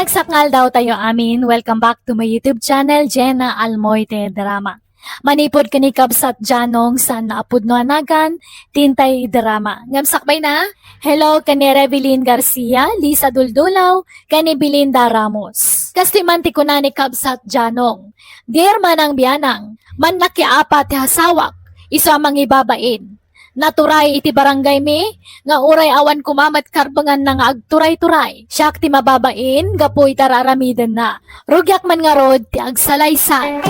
nagsakngal daw tayo amin, welcome back to my YouTube channel, Jenna Almoite Drama. Manipod kani kabsat janong sa naapod no anagan, Tintay Drama. Ngamsakbay na, hello kani Revelyn Garcia, Lisa Duldulaw, kani Belinda Ramos. Kastimanti ko na ni kabsat janong, dear manang biyanang, man nakiapat hasawak, isa mang ibabain. Naturay iti barangay mi, nga uray awan kumamat karbangan na nga agturay-turay. Siyak ti mababain, gapoy tararamiden na. Rugyak man nga rod, ti agsalaysan.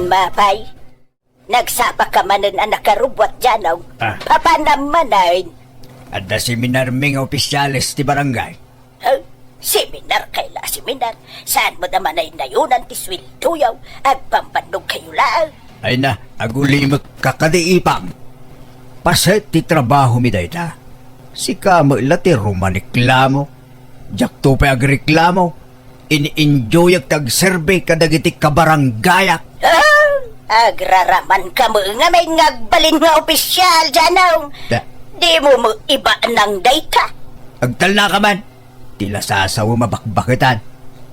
Mapay, nagsapa ka manan ang nakarubwat dyan, oh. Papanamanan. At na seminar ming opisyales ti barangay. Huh? Seminar kaila seminar. Saan mo naman ay nayunan ti swilduyaw? Agpampandog kayo lang. Ay na, aguli magkakadiipang. Paset ti trabaho mi dayta. Si kamo ila ti rumaniklamo. Jak to pa agreklamo. In-enjoy ag tag-survey kadagiti kabaranggayak. Agraraman ka mo nga may ngagbalin nga opisyal dyan, oh. Di mo mo iba ng data. Agtal na ka man. Tila sasaw mabakbakitan.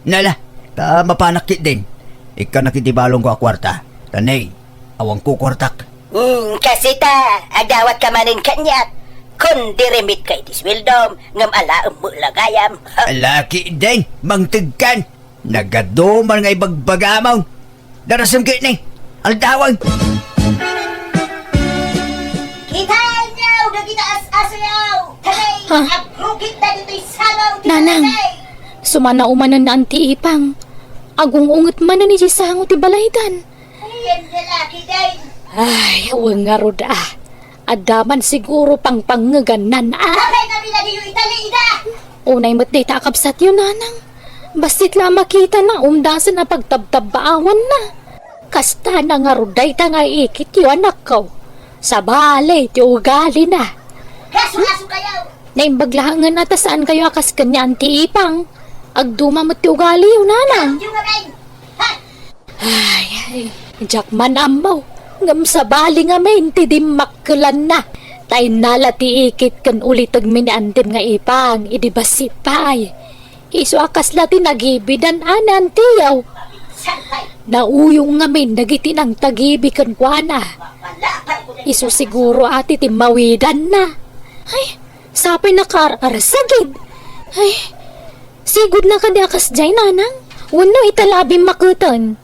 Nala, ta mapanakit din. Ika nakitibalong ko akwarta. Tanay, awang ko kwartak. Kasi ta, agawat ka manin kanyat. Kung diremit kay diswildom, ngam alaam mo lagayam. Laki din, mangtigkan. Nagadoman nga ibagbagamaw. Darasam kayo ni, aldawang. Kitay niyaw, nagita as-aso yaw. Tanay, agrugit na dito'y samaw. Nanang, sumana umanan na ang tiipang. Agong ungot man na ni Jisango ti balaydan. Yan lalaki din. Ay, awang nga rod Adaman siguro pang pangaganan Kapay kami na diyo italiida. Unay mo't di takapsat yun, nanang. Basit lang makita na umdasan na pagtabtab-baawan na. Kasta na nga roday ta nga ikit yung anak ko. Sa balay, ti ugali na. Kaso-kaso kayo. Naimbaglahangan ata saan kayo akas kanya ang tiipang. Agduma mo't ti ugali yun, nanang. Yung nga ha? Ay, Jackman amaw. Ngam sa bali nga may inti di makkulan na. Tay nalati ikit kan ulit ag miniandim nga ipang. Idibasit pa ay. Iso akas lati nagibidan anan tiyaw. Santay. Nauyong nga min nagiti ng tagibi kan kuana. Iso siguro ati timawidan na. Ay, sapay nakararasagid. Ay, sigud na kadi akas jay nanang. Wano italabing makutan.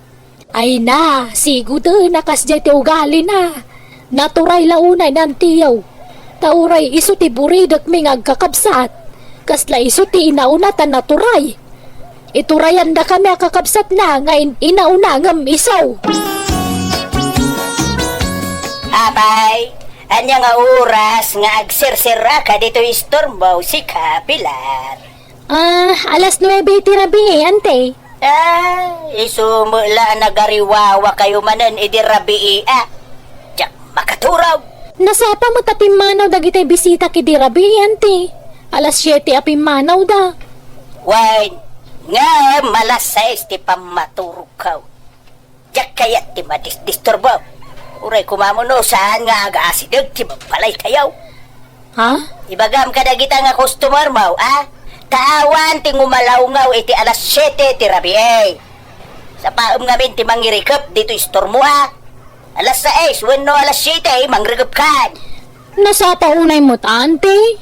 Ay na, sigud nakas jay ti ugali na. Naturay launay ng tiyaw. Tauray iso ti buridak ming agkakabsat. Kasla iso ti inauna ta naturay. Iturayan da kami akakabsat na ngayon inauna ngam isaw. Abay, anya nga oras nga agsirsira ka dito istorbo si Kapilar. Alas 9 ti rabi ante. Isumula nagariwawa kayo manan idirabi Diyak makaturaw. Nasapa mo tapimanaw dagitay bisita ki di rabi ante. Alas 7 apimanaw da. Wine, nga malas 6 ti pamaturog ka. Diyak kaya ti madisturbo. Uray kumamuno saan nga aga-asidag ti magpalay kayaw. Ha? Ibagam ka na kita nga customer mo, Tawan ti ngumalawngaw iti alas 7 ti rabi Sa paum ngamin ti mangirikap dito istor mo Alas 6, wano alas 7 mangrikap kan. Nasapa unay mo ta ante.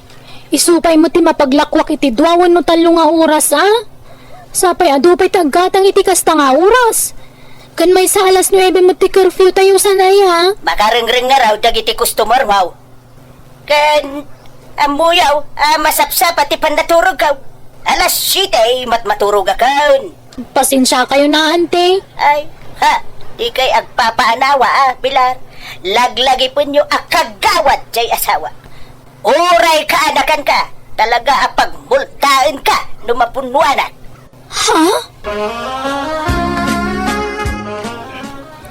Isupay mo ti mapaglakwak iti duawan no talo nga oras Sapay adupay taggatang iti kasta nga oras. Kan may sa alas 9 mo ti curfew tayo sanay Makaringring nga raw dagiti customer mo. Kan amuyaw, masapsap pati pandaturog ka. Alas 7 matmaturog akon. Pasensya kayo na ante. Ay, di kay agpapaanawa Pilar. Laglagi po nyo akagawad jay asawa. Uray ka anakan ka. Talaga apagmultaan ka numapunuanan. Ha?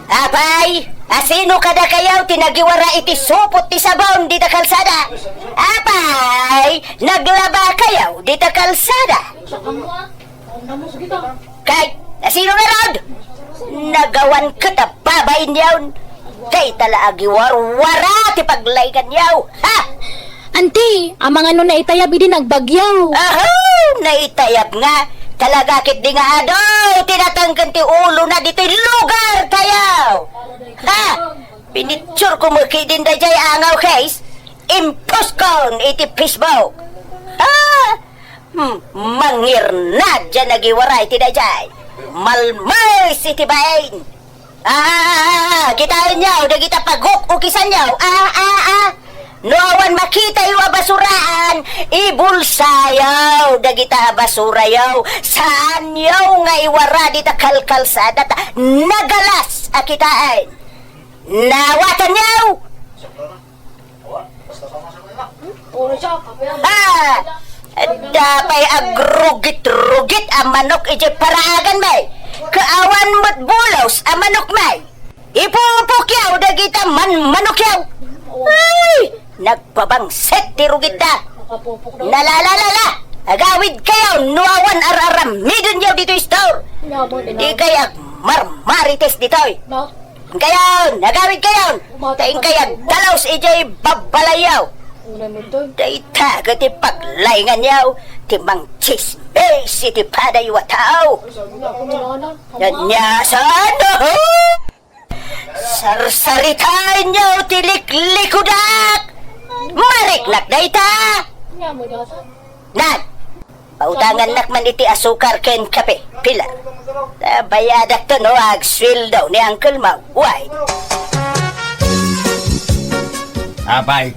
Apay, asino kada kayaw tinagiwara iti supot ti sabaw di ta kalsada. Apay, naglaba kayaw di ta kalsada. Kay, asino na rod? Nagawan ka ta babayin yawn. Kay talaagi warwara ti paglaykan yaw. Ha? Ante, amang ano na itayab din nagbagyaw. Aho! naitayab nga. Talaga kit di nga adaw, tinatanggan ti ulo na dito lugar tayo. Ha? Pinitsure ko mo kidin da jay angaw case. Impos kon iti Facebook. Ha? Mangir na dyan nagiwaray ti da jay. Malmay si ti bain. Kitain niyaw, da kita paguk ukisan niyaw. Noawan makita yung basuraan, ibulsayaw, dagita basurayaw, saan yaw nga iwara dita kalkalsada, nagalas akitain. Nawatan yaw! Dapay agrugit-rugit ang manok ije paraagan may, kaawan mo't bulos ang manok may, ipupukyaw dagita manok yaw. Ay! Nagpabangset ti rugit da. Nalalala! Agawid kayo, nuawan araram, midon yaw dito store. Di kaya marmarites ditoy. Kayon, agawid kayon. Taing kaya dalaws ijay babalayaw. Dayta ka ti paglayngan yaw, ti mang chismes iti paday wataw. Nanyasan, sarsaritain yaw ti liklikudak. Mariknak dayta. Nan, pautangan nakman iti asukar ken kape, pila. Bayadak to no, agswil daw ni Uncle Mau. Why? Apay,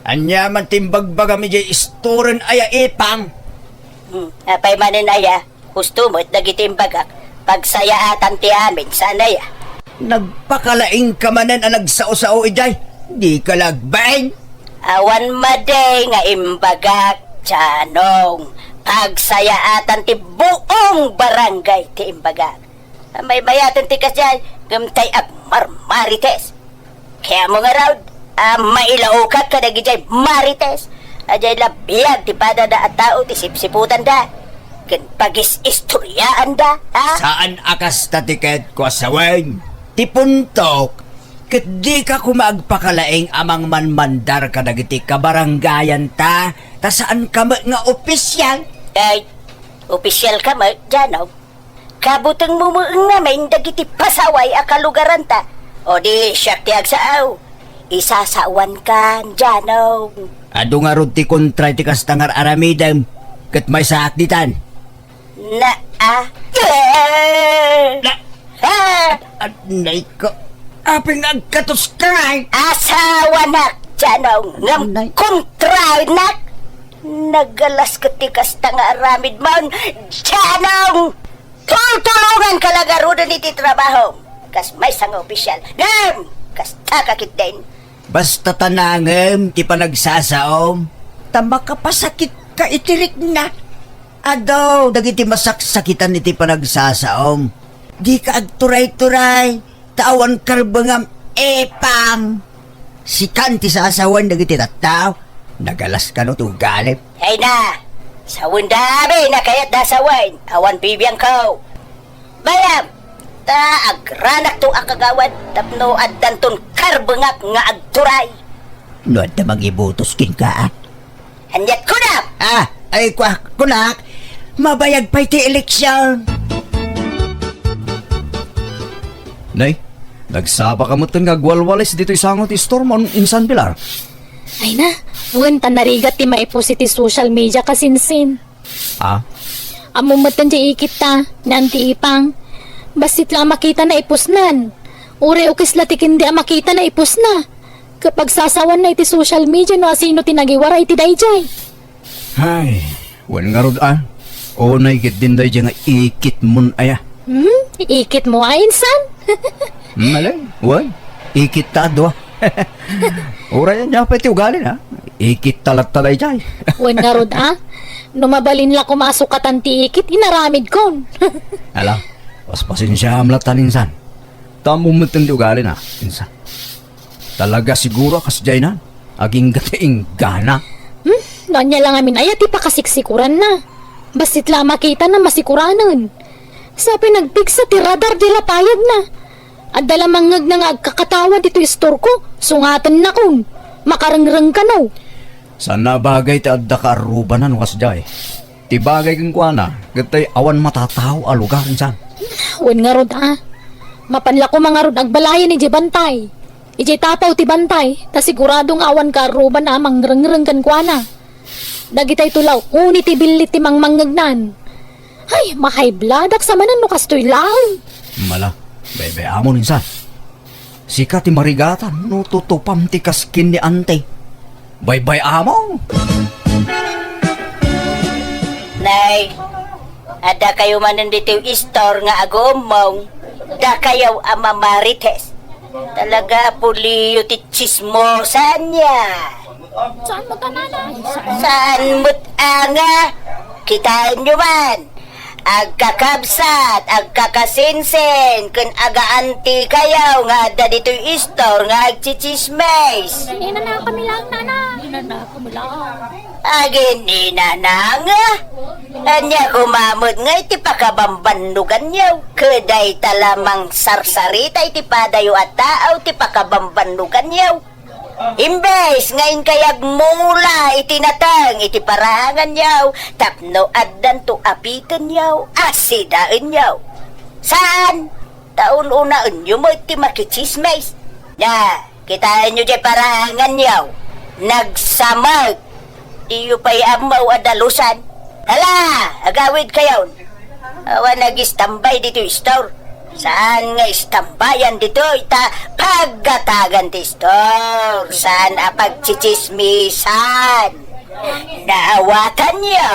anya man timbagbaga mi jay istoren aya ipang. Apay manin aya, gusto mo't nagitimbagak. Pagsayaatan ti amin, sana ya. Nagpakalaing ka manan ang nagsao-sao ijay. Di ka lagbain. Awan maday nga imbagak, Janong. Pagsayaatan ti buong barangay ti imbagak. May bayatan ti kasyan, gamtay ag marmarites. Kaya mo nga raw, mailaukat ka na gijay marites. Ajay labiyag ti pada da at tao ti sipsiputan da. Kan pagis-istoryaan da, ha? Saan akas ta tiket ko asawen? Ti puntok. Ket di ka kumagpakalaing amang manmandar ka dagiti kabarangayan ta. Ta saan ka nga opisyal? Ay, opisyal ka mo, Janong. Kabutang mo namin dagiti pasaway a kalugaran ta. O di, siyak ti agsaaw. Isasawan ka, Janong. Ado nga rod ti kontra ti kastangar aramidem. Ket may saakditan. Na. Nay ko. Aping agkatos ka ngay. Asawa nak, Janong. Ngam Nay. kontra nak. Nagalas katikas tanga aramid man, Janong. Tulungan ka lagarudan iti trabaho. Kas may sang opisyal. Gam! Kas takakit din. Basta tanangem ti panagsasaom. Tamba ka pasakit ka itirik na. Adaw, dagiti masaksakitan iti panagsasaom. Di ka agturay-turay. Tawan karbangam epang. Si kanti sa asawan dagiti tattaw. Nagalas ka no galip. Ay na! Sa wundami na kayat dasawain. Awan bibiyang ko. Bayam! Ta agranak to akagawan. Tapno at danton karbangak nga agturay. Noad na magibutos kin ka. Hanyat ko na! Ay kwa, kunak. Mabayag pa iti eleksyon. Nay, nagsaba ka mo nga gwalwalis dito isangot istorm on insan Pilar. Ay na, huwag tanarigat ti maipos iti social media kasinsin. Amumatan di ikit ta, nanti ipang. Basit lang makita na ipusnan. Ure ukis latikin di makita na ipus na. Kapag sasawan na iti social media no asino tinagiwara iti dayjay. Ay, wan nga rod O naikit din dayjay nga ikit mun aya. Ikit mo ay insan? Malay, wan. Ikit ta adwa. Ura yan niya pa iti ugali na. Ikit talat talay jay. Wan nga rod Numabalin la kumasukatan ti ikit, inaramid kon. Ala, paspasin siya amlatan insan. Tamo mo iti ugali na, insan. Talaga siguro kas jay na. Aging gatiing gana. Nonya lang amin ay ti pakasiksikuran na. Basit lang makita na masikuranan. Sabi nagpigsa ti radar di lapayag na. At dalamangag na nga agkakatawa dito istor ko. Sungatan na kun. Makarangrang ka no. Sana bagay ti adda ka arubanan kas jay. Tibagay kang kuana, gatay awan matataw a lugar insan. Wen nga rod Mapanla ko mga rod agbalayan ni Bantay. Ije tapaw ti Bantay, ta siguradong awan ka ruban na mangrengreng kan kuana. Dagitay tulaw, uni ti bilit ti mangmangagnan. Ay, mahay bladak sa manan no kastoy lang. Mala, bebe amon insan. Sika ti marigatan, no tutupam ti kaskin ni ante. Bye-bye amo. Nay, ada kayo manan dito yung store nga agumong. Da kayo ama marites. Talaga puliyo ti chismosa niya. Saan mo ka nanay? Saan mo't anga? Kitain nyo man. Agkakabsat, agkakasinsen, kun agaanti kayaw nga da dito yung store nga agchichismes. Ina na kami lang, nana. Ina na kami lang. Agin inananga. Anya kumamot nga iti pakabambandugan niyo. Keday talamang sarsarita iti padayo at tao ti pakabambandugan niyo. Imbes ngayon kayag mula iti natang iti parangan niyo. Tapno addan to apitan niyo. Asidaan niyo. Saan? Taon unaan niyo mo iti makichismes. Na, kitaan niyo di parangan niyo. Nagsamag. Iyo pa'y amaw adalusan. Hala, agawid kayo. Awa nag-istambay dito yung store. Saan nga istambayan dito? Ita pagkatagan ti store. Saan apagchichismisan? Naawatan niyo?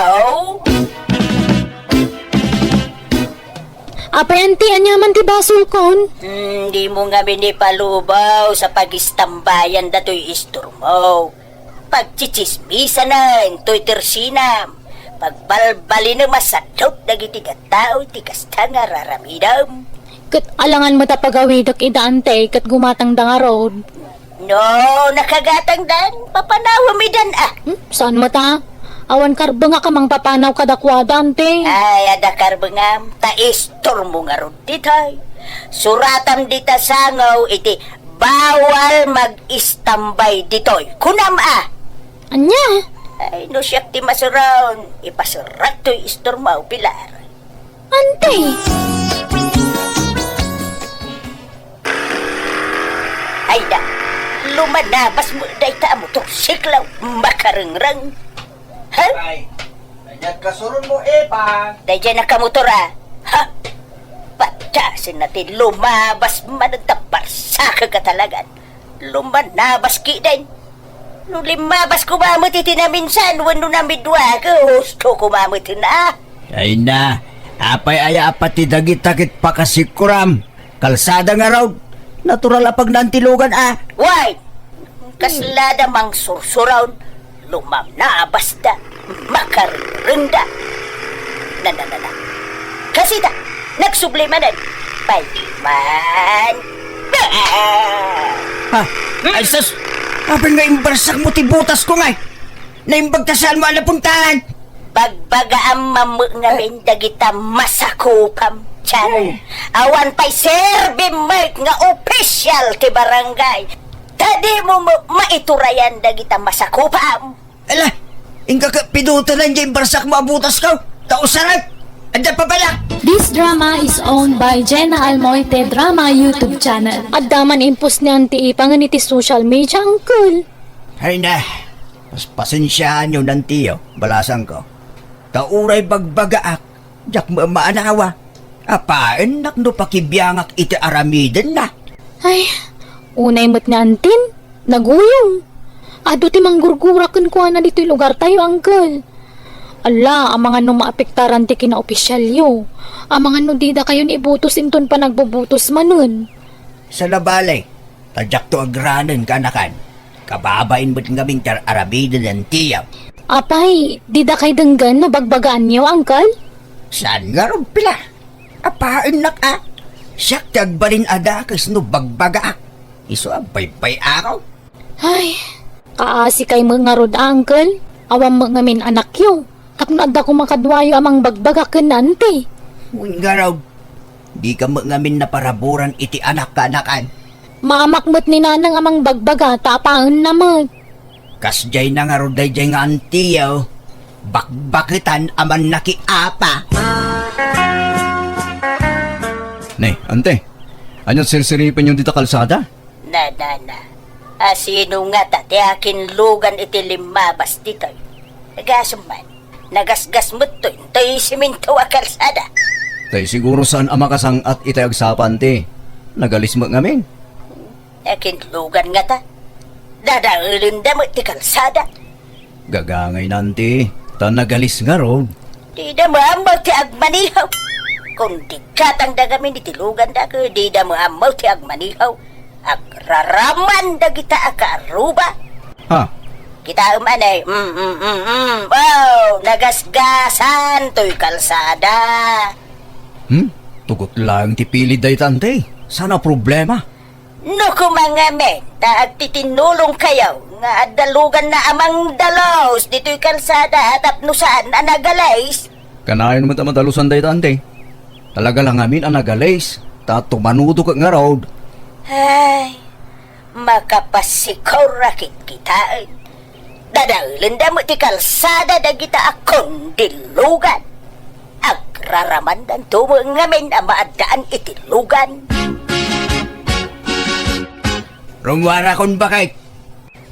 Apayanti, anyaman ti basol kon. Di mo nga binipalubaw sa pag-istambayan dato yung store mo. Pagchichismisa na, into'y tersinam. Pagbalbali na masadot, nagiti ka tao, tikas ta nga raramidam. Kat alangan mo ta pagawidak idante, kat gumatang da nga road. No, nakagatang dan, papanawa mi dan Saan mo ta? Awan karba nga kamang papanaw kadakwa dante. Ay, adakar bengam, ta istor mo nga ron ditay. Suratam dita sangaw, iti bawal mag-istambay ditoy. Kunam Anya? Ay, no siyak ti masuraon. Ipasurat to'y istor mo, Pilar. Ante? Ay da, lumanabas mo day ta mo to siklaw, makarengrang. Ha? Ay, kanya kasurun mo pa. Day dyan na kamotor Ha? Patasin natin, lumabas man ang taparsaka ka talagan. Lumanabas ki din. Nung limabas kumamot iti na minsan, wano na midwa ka, husto kumamot na. Ay na, apay aya apati dagit-takit pa kasikuram. Kalsada nga raw. Natural apag nantilugan Why? Kaslada mang sursurown, lumamnabas da, makarenda. Na. Kasi da, nagsublimanan. Payman. Ha? Ay sus! Apin nga imbarsak mo tibutas ko nga. Naimbagtasaan mo alapuntahan. Pagbaga ang mamu nga rin dagita masakupam. Tiyan. Awan pa'y serbi mark nga official ti barangay. Tadi mo maiturayan dagita masakupam. Ala, ingka ka piduta lang dyan imbarsak mo abutas ko. Tausaran! Anda pa pala! This drama is owned by Jenna Almoite Drama YouTube channel. At daman impos ni Auntie Ipang iti social media, uncle. Ay na, mas pasensyaan yun ng tiyo, balasan ko. Tauray bagbagaak, jak maanawa. Apain nakno pakibiyangak iti aramiden na. Ay, unay mo't ni Antin, naguyong. Ado ti manggurgurakan ko na dito'y lugar tayo, uncle. Ala, ang mga nung maapektaran ti kina-opisyal yo. Ang mga nung dida kayo ni ibutos inton pa nagbubutos manun. Sa labalay, tadyak to agranan kanakan. Kababain mo't ngaming tar aramiden ng tiyaw. Apay, dida kay denggan no bagbagaan niyo, uncle? Saan nga ron pila? Apain nak Siyak tagbalin adakas no bagbaga. Iso abay-bay araw. Ay, kaasi kay mga rod, uncle. Awam mo ngamin anak yo. Tapno adda ko makadwayo amang bagbaga kanante. Nga raw, di ka ngamin na paraburan iti anak kanakan. Mamakmot ni nanang amang bagbaga, tapaan naman. Kasjay na nga ro dayjay nga antiyaw. bakbakitan aman nakiapa. Nay, ante, anyan sirsiripin yung dito kalsada? Na. Sino nga ti akin lugan iti limabas dito. Nagasuman, nagasgas mo to, tayo siminto a kalsada. Tay siguro saan amakasang at itayagsapan ti. Nagalis mo ngamin. Akin lugan nga ta. Dadaulin da mo ti kalsada. Gagangay nanti, ta nagalis nga ron. Di da mo amaw ti agmanihaw. Kung di katang da kami ni ti lugan da ko, di da mo amaw ti agmanihaw. Agraraman da kita akaruba. Ha? Kita umanay, wow, nagasgasan to'y kalsada. Tugot lang ti pilid day tante. Sana problema. No kumangamen, na agtitinulong kayaw, nga adalugan na amang dalos dito'y kalsada at apnusan na nagalays. Kanayan mo tamadalusan day tante. Talaga lang amin ang nagalays. Ta tumanudo ka nga road. Ay, makapasikaw rakit kitain. Dadalin da mo ti kalsada da kita akong dilugan. Agraraman dan tumo ngamin ang maadaan iti lugan. Rumwara kon bakit?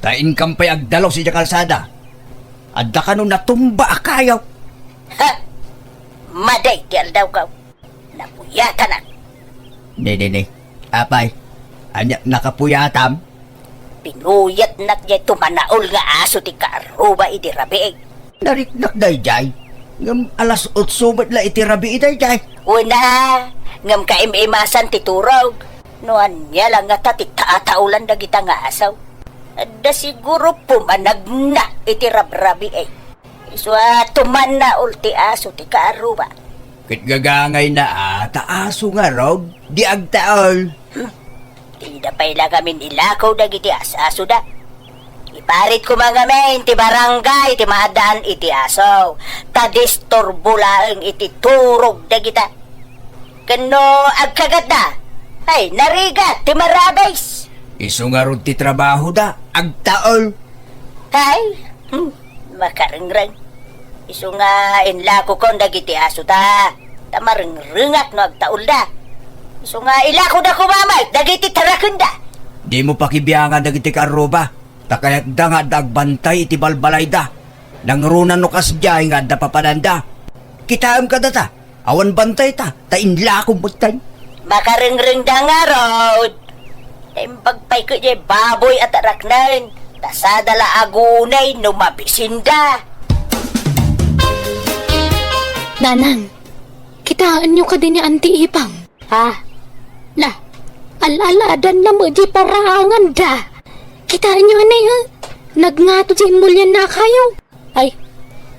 Tain kampay agdalaw si kalsada. Adda ka nung natumba akayaw. Ha? Maday ti aldaw ka. Napuyatan na. Ne. Apay. Anya nakapuyatam. Pinuyat na niya tumanaol nga aso ti kaaruba iti rabiig. Nariknak day jay. Ngam alas 8 bat la itirabi day jay. Una, ngam kaimimasan ti turog. Noan niya lang nga ti taataulan da kita nga asaw. Da siguro pumanag na iti rabrabi eh. Iswa tumanaol ti aso ti kaaruba. Kit gagangay na taaso nga rog. Di agtaol. Tida pa ila kami ilakaw da giti asaso da. Iparit ko mga men, ti barangay, ti maadaan iti aso. Ta-disturbo lang iti turog da kita. Kano agkagat da? Ay, narigat, ti marabes. Iso nga rod ti trabaho da. Agtaol. Ay, makaringrang. Iso nga inlako ko da giti aso ta. Tamaringringat no agtaol da. Iso nga ilako da kumamay, dagiti tarakunda. Di mo pakibiyangan dagiti karoba. Takayat da nga dagbantay iti balbalay da. Nangrunan no kasjay nga da papananda. Kitaam ka data. Awan bantay ta. Tainla akong butay. Makaringring da nga road. Pagpay ko jay baboy at araknan. Tasadala agunay no mabisinda. Nanang, kitaan nyo ka din ni Auntie Ipang. Ha? Na, alaladan na mo di parangan da. Kitaan nyo anay ha? Nagngato di mulyan na kayo. Ay,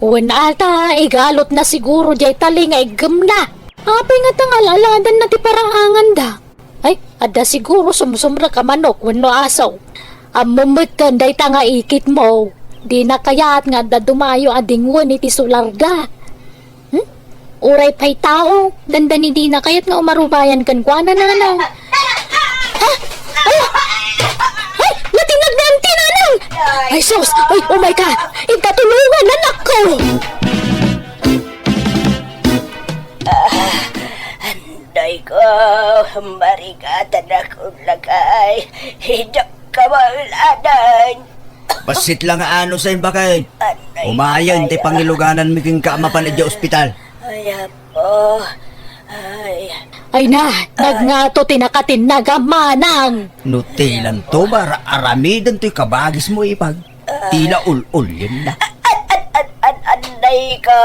wala ata, igalot na siguro di tali nga igam na. Apay nga tang alaladan na di parangan da. Ay, ada siguro sumusumra ka manok wano asaw. Amumit ka day tanga ikit mo. Di na kayaat nga da dumayo adingwan iti sularda. Uray pa'y tao, dandani di na kaya't nga umarubayan kan kwa na nanang. Ha? Ay, natinag na ang tinanang! Ay, sus! Ay, oh my God! Ikatulungan, anak ko! Anday ko, marigatan akong lagay. Hidak ka mauladan. Basit lang ano sa bakit? Anday Umayan, ti pangiluganan miking kaamapan at ospital. Ay, apo. Ay na, nagngato tinakatin nagamanang. Nutilan to, aramidan to'y kabagis mo ipag. Tila ul-ul yun na. Anday ko,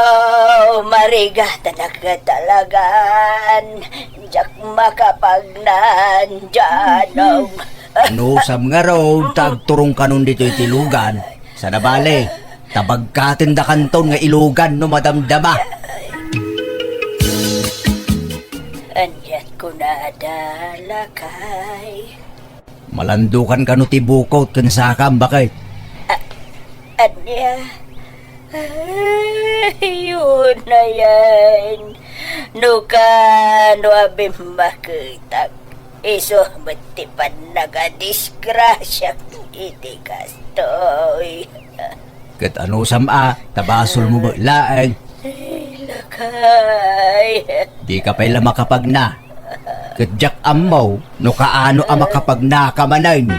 marigatan ako talagan. Diyak makapagnan dyanong. Ano sam nga raw, tagturong kanon dito'y tilugan. Sa nabale, tabagkatin da kanton nga ilugan no madamdama. Anyat ko na dalakay. Malandukan ka no tibukot kan sakam bakit? Anya? Yun na yan. No abim makitag. Iso matipan nagadisgrasya iti kastoy. Kat ano sama, tabasol mo laeng. Lakay. Di ka pala makapagna. Kat jak amaw, no kaano ang makapagna ka manan.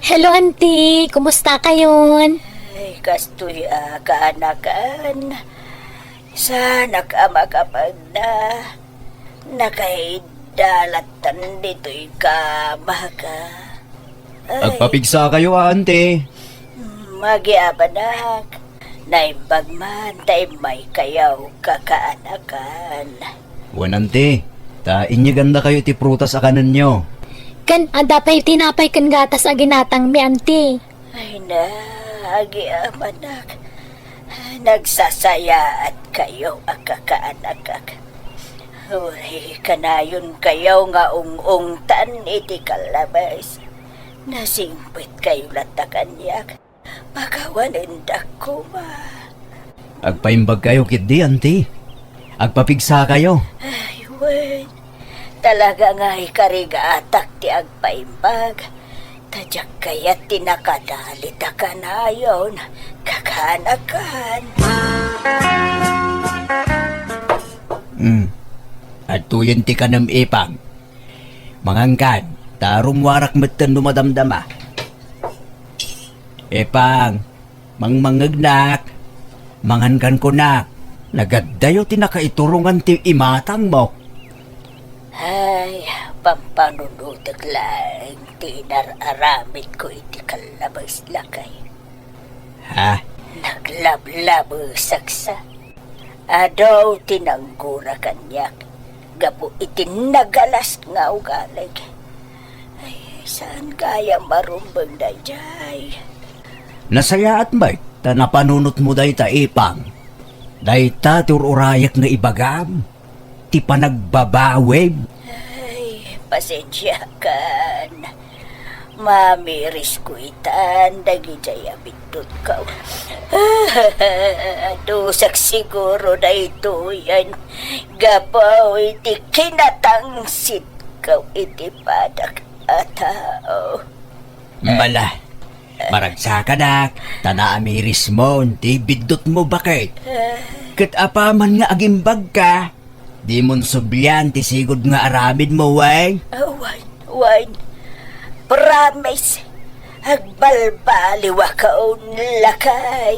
Hello, auntie. Kumusta kayon? Ay, kastoy kaanakan. Sana ka makapag na nakaidalatan dito'y kamaga. Agpapigsa kayo, ante. Magiabanak. Naimbag man, tayo may kayaw kakaanakan. Wanante, ta inyaganda kayo ti prutas sa kanan nyo. Kan, adapay tinapay kan gatas aginatang mi, auntie. Ay na, agiamanak. Nagsasaya at kayo ang kakaanakak. Uri kanayon kayo nga ung-ungtan iti kalabas. Nasingpit kayo latakanyak. Pagawanindak ko ma. Agpaimbag kayo kidi, ante. Agpapigsa kayo. Ay, wen. Talaga nga ikarigatak ti agpaimbag. Tadyak kaya tinakadalit ka na yun. Kakanakan. At tuyon ti kanam ipang. Mangangkan, tarong warak metten dumadamdama. Epang, mangmangagnak, mangankan ko na. Nagaddayo tinakaiturungan ti imatang mo. Ay, pampanunutag lang. Tinararamit ko iti kalabas lakay. Ha? Naglablabo saksa. Adaw tinanggura kanyak. Gapo iti nagalas nga ugalag. Ay, saan kaya marumbang na jay? Nasaya at may, ta napanunot mo day ta ipang. Day ta tururayak nga ibagam. Ti panagbabawib. Ay, pasensya kan. Mamiris ko itan, dagijay abindot ka. Dusak siguro na ito yan. Gapaw iti kinatangsit ka iti padak atao. Mala, maragsa ka na, tanaamiris mo, ti bidot mo bakit? Kat apaman nga agimbag ka, di mon sublyan ti sigod nga aramid mo, way? Wine. Promise. Agbalbaliwa kaon lakay.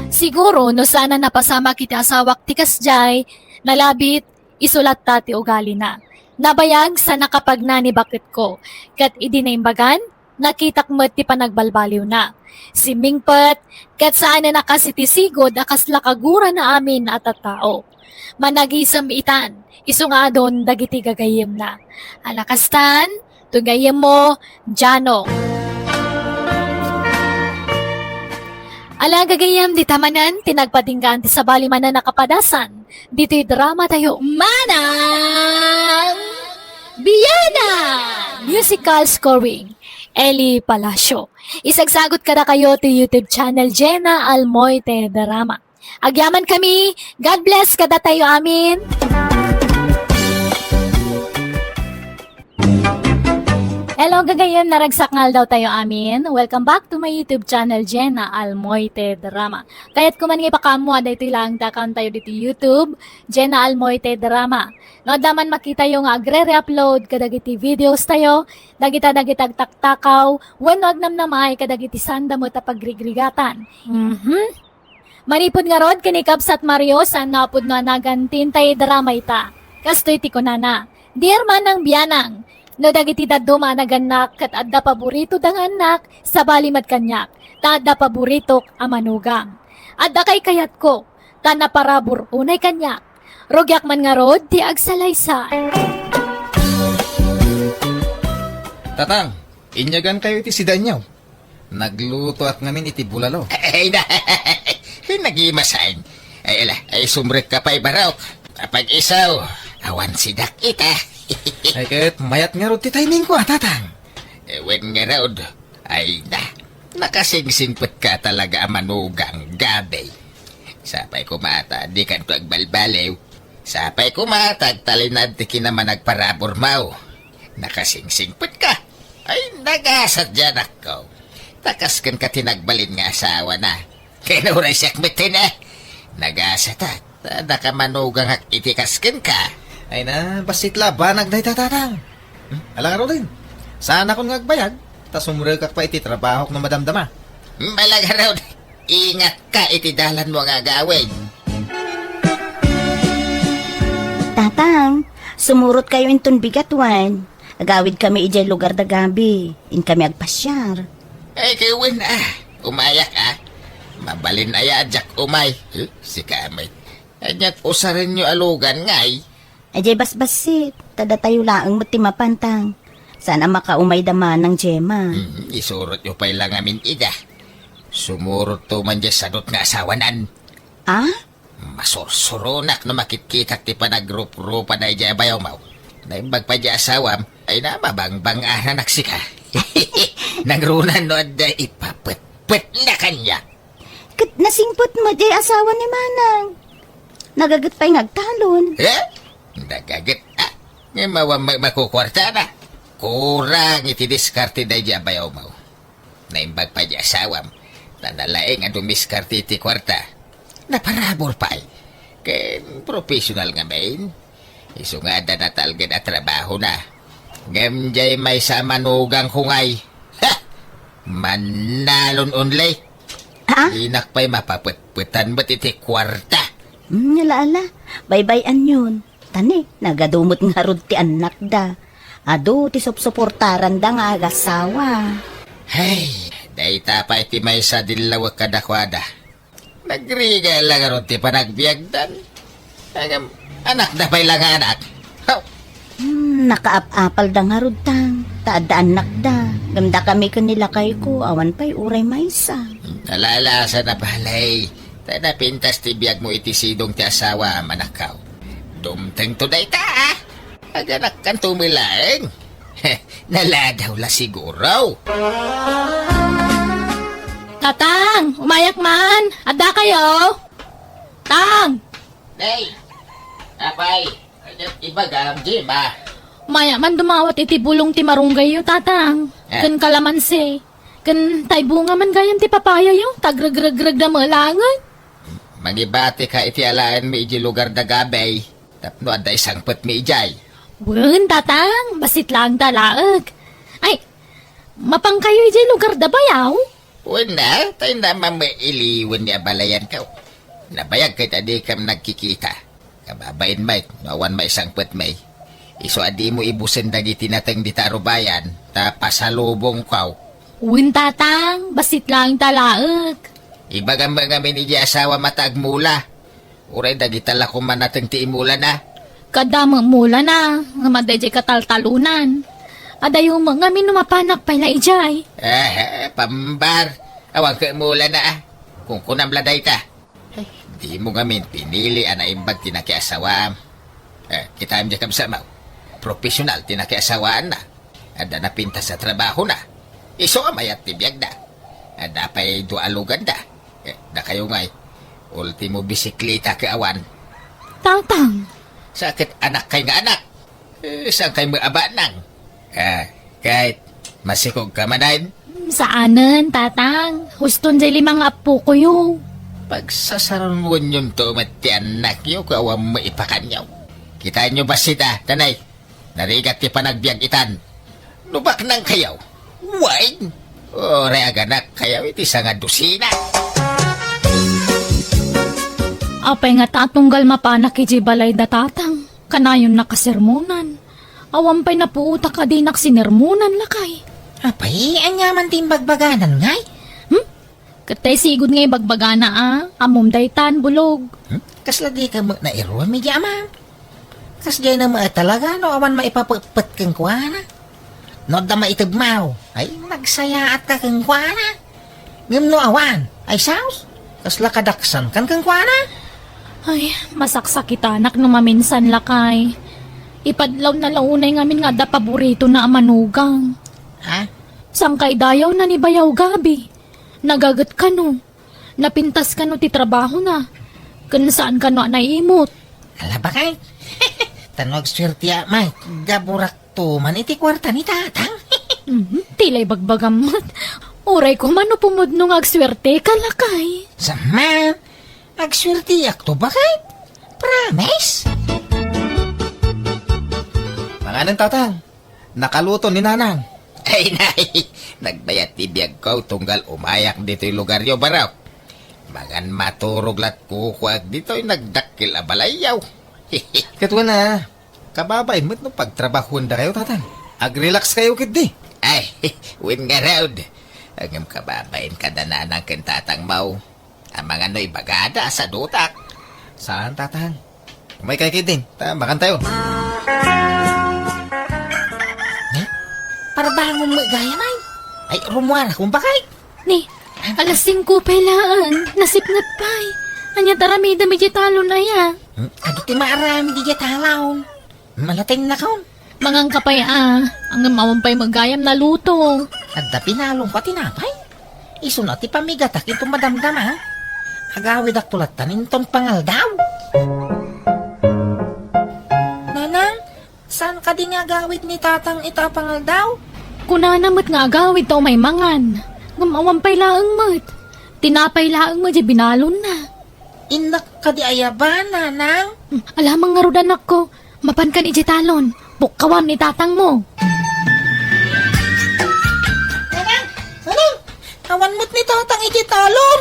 Siguro, no sana napasama kita asawak ti kasjay, nalabit, isulat ta ti ugali na. Nabayag sa nakapagna ni bakit ko, kat idinaimbagan, nakitak mo ti panagbalbaliw na. Si Mingpet, kat saan na nakasitisigod akas lakagura na amin at tao. Managisam itan, iso nga doon dagiti gagayem na. Alakastan, tugayem mo, Jano. Ala gagayem di tamanan, tinagpatinggan ti sabali man na nakapadasan. Dito'y drama tayo, Manang Biyana! Musical scoring, Eli Palacio. Isagsagot kada kayo ti YouTube channel Jenna Almoite Drama. Agyaman kami, God bless kada tayo amin. Hello gagayem, naragsakngal daw tayo amin. Welcome back to my YouTube channel Jenna Almoite Drama. Kaya't kuman nga ipakamuha dito lang dakan tayo dito YouTube Jenna Almoite Drama. No daman makita yung agre-re-upload kadagiti videos tayo, dagita-dagitag taktakaw, wanwag namnamay kadagiti sanda mo tapagrigrigatan. Manipod nga rod kanikabs at Mario sa napod na nagantin tayo drama ita. Kastoy ti ko nana. Dear manang biyanang, no dagiti daduma naganak kat adda paborito dang anak sa balimat kanyak, ta adda paborito amanugang. Adda kay kayat ko, ta naparabor unay kanyak. Rogyak man nga rod, ti agsalaysa. Tatang, inyagan kayo iti sidanyaw. Nagluto at ngamin iti bulalo. Ay na, nagimasain. Ay ala, ay sumrek ka pa ibaraw. Kapag isaw, awan sidak ita. Ay kahit mayat nga ro ti timing ko, tatang. Ewen nga raod, ay na, nakasingsingpot ka talaga manugang gabi. Sapay kumata, di kan ko agbalbalew. Sapay kumata, talinad ti kinaman nagparabor mau. Nakasingsingpot ka. Ay, nagasat dyan ako. Takas kan ka tinagbalin nga asawa na. Kinuray siya kmitin eh. Nagasat at. Tada ka manugang hak itikaskin ka. Ay na, basit labanag na itatang. Alang araw din. Sana akong ngagbayag. Tas umurag ka pa iti trabaho ng madamdama. Malaga raw. Ingat ka itidalan mo nga gawin. Tatang, sumurot kayo inton bigatwan. Agawid kami ijay lugar da gabi. In kami agpasyar. Ay, kawin umayak Mabalin aya ajak umay. Si kamay. Anyat usarin nyo alugan ngay. Ajay basbasit. Tada tayo laang matimapantang. Sana makaumay daman ng Gemma. Isurot nyo pa'y lang amin ida. Sumurot to man dyan sadot nga asawanan. Ah? Masursurunak na makitkitak ti panagrup-rupa na ija bayaw mau. Naimbag pa dyan asawam ay na mabangbang anak sika. Nagrunan no da ipapet-pet na kanya. Kat nasingpot mo jay asawa ni Manang. Nagagat pa'y ngagtalon. Nagagat Nga makukwarta na. Kurang iti diskarte da ija bayaw mau. Naimbag pa dyan asawam. Nanalaing ang dumiskarte iti kwarta. Naparabor pa ay. Kaya professional nga main. Isungada na talga na trabaho na. Gamjay may sa manugang kungay. Ha! Manalon unlay. Ah? Inak pa'y mapaputputan ba't iti kwarta. Ala-ala. Bye-bye-an yun. Tani, nagadumot nga rod ti anak da. Ado, ti suportaran da nga agasawa. Hey, dayta pa iti may sa dilawag kadakwada. Nagriga lang ron ti panagbiagdan. Agam, anak na pa'y lang anak. Haw! Nakaap-apal da nga rod tang. Taada anak da. Gamda kami kanila kay ko. Awan pa'y uray maysa. Nalalasa na palay. Tada pintas ti biyag mo iti sidong ti asawa manakaw. Dumteng to dayta Aganak kan tumilaeng. Naladaw la siguro. Tatang, umayak man. Ada kayo? Tang, Nay! Apay! Kanyang ibagam, Jima. umayak man dumawat iti bulong ti marunggay yo, tatang. Kan kalamansi. Kan taybunga man gayam ti papaya yo. Tagrag-rag-rag na malangan. Mangibati ka iti alaan mi iji lugar da gabay. Tapno ada isang pet mi ijay. Wen, tatang. Basit lang talaag. Ay, mapang kayo iti lugar da bayaw? Una, tayo naman may iliwan ni abalayan ka. Nabayag kay tadi kam nagkikita. Kababain may, nawan may isang pet may. Iso adi mo ibusin dagi tinatang di tarubayan, tapasalubong kaw. Wen, tatang. Basit lang talaag. Ibagang mga miniji asawa matagmula. Uray dagi tala kuman natin ti imula na. Kadama mula na. Nga madayjay kataltalunan. Adayo mga minumapanak pa na ijay. Pambar. Awang ka mula na Kung kunamladay ka. Di mo ngamin pinili ana imbag tinakiasawam. Kita am jakam sama. Profesional tinakiasawaan na. Ada na pinta sa trabaho na. Iso amayat tibiyag na. Ada pa'y dualugan da. Da kayo ngay. Ultimo bisikleta ka awan. Tatang. Sakit anak kay nga anak. Saan kay maaba nang? Kahit masikog ka manayin. Saanan, tatang? Huston jay limang apo ko yo. Pagsasarangon yung tumat ti anak nyo, kawang maipakan nyo. Kita nyo ba sita, tanay? Narigat ti panagbiag itan. Lubak nang kayaw. Wine! Ore aganak kayaw iti nga dusina. Apay nga tatunggal mapanak iji balay da tatang. Kanayon nakasermonan. Awan pa'y napuuta ka di naksinirmonan lakay. Apay, anyaman din bagbaganan ngay. Katay sigod ngay bagbagana amom daytan bulog. Kasla di ka na iro, medya ama. Kasjay na talaga, no awan maipapapet kang kuwana. No da maitagmaw, ay nagsayaat ka kang kuwana. Ngam no awan, ay saus. Kasla kadaksan kan kang kuwana. Ay, masaksakita anak no maminsan lakay. Ipadlaw na launay ngamin nga da paborito na amanugang. Ha? Sangkay dayaw na ni bayaw gabi. Nagagat ka no. Napintas ka no ti trabaho na. Kan saan ka no naimot. Ala ba kay? Tanog swerte may. Gaburak to man iti kwarta ni tatang. Tilay bagbagamat. Uray ko man no pumudno nga agswerte kalakay. Sama, agswerte akto ba kay? Promise? Manganan tatang, nakaluto ni nanang. Ay, nay, nagbayat tibiyag ko tunggal umayak dito'y lugar yo baraw. Magan maturog lat kukwag dito'y nagdakil abalayaw. Katwa na, kababain mo't no pagtrabahon da kayo tatang. Ag-relax kayo kid di. Ay, win nga raud. Ang kababain kadananang kentatang mau. Ang mga no'y bagada sa dutak. Saan tatang? May kay kid din, makan tayo. Para ba mo gaya na ay rumuara kung bakay? Ni, alas 5 pailaan. Nasipngat pa'y. Anya taramida medyo talo na ya. Ado ti maarami di talaw. Malating na kaon. Mangang kapay ang mawampay magayam na luto. Adda pinalong pa tinapay. Iso na ti pamigatak ito madamdam ha. Agawid ak tulat tanin ton pangal daw. Nanang, saan ka di nga agawid ni tatang itapangal daw? Kunanamot nga agawid to may mangan. Ngamawampay laang mat. Tinapay laang mo di binalon na. Indak ka di ayaban, nanang. Alamang nga rudan ako. Mapan ka ni Jitalon. Bukawam ni tatang mo. Nanang, awan mo't ni tatang ikitalon.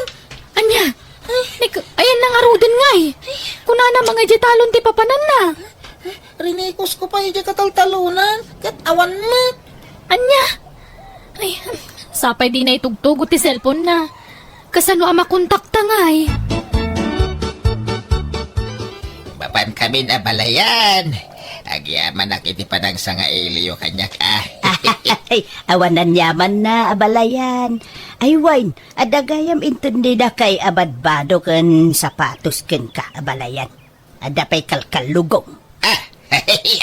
Anya, ayan na nga rudan nga eh. Kunana mga Jitalon ti papanan na. Rinikos ko pa yung kataltalunan. Kat awan mo't. Anya, ay, sapay di na itugtugot ti cellphone na. Kasano ama kontakta nga eh. Bapan kami na balayan. Agyaman nakiti pa ng sanga iliyo kanyak Ay, awanan yaman na abalayan. Ay, wine, adagayam intindi na kay abadbado kan sapatos ken ka abalayan. Adapay kalkalugong.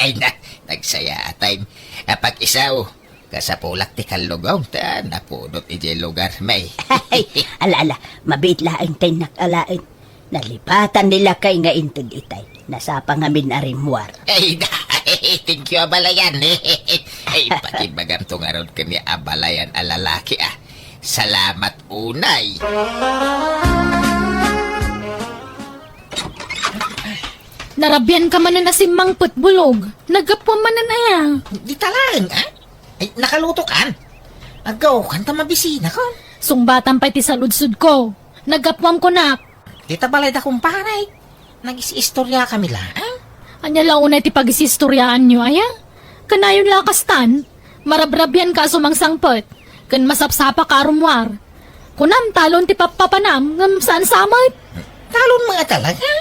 Ay na, nagsaya atay. Pag isaw, kasapulak ti kalugong ta, napunot iti lugar may. Ay, ala, mabit laang tay nakalain. Nalipatan nila kay nga intid itay. Nasa pangamin arimwar. Ay na, thank you abalayan. Ay, pati bagam tong aron kani abalayan alalaki Salamat unay. Narabyan ka man na nasimang putbulog. Nagapwa man na ya. Di talang, ha? Ay, nakaluto kan. Agaw kan ta mabisina ko. Sungbatan pa ti saludsud ko. Nagapwam ko na. Di ta balay da kumparay. Nag-istorya kami lang. Anya lang unay ti pag-isistoryaan nyo, aya? Kanayon lakastan, marabrabyan ka sumang sangpot. Kan masapsapa ka arumwar. Kunam talon ti papapanam, ngam saan samay? Talon mga talaga.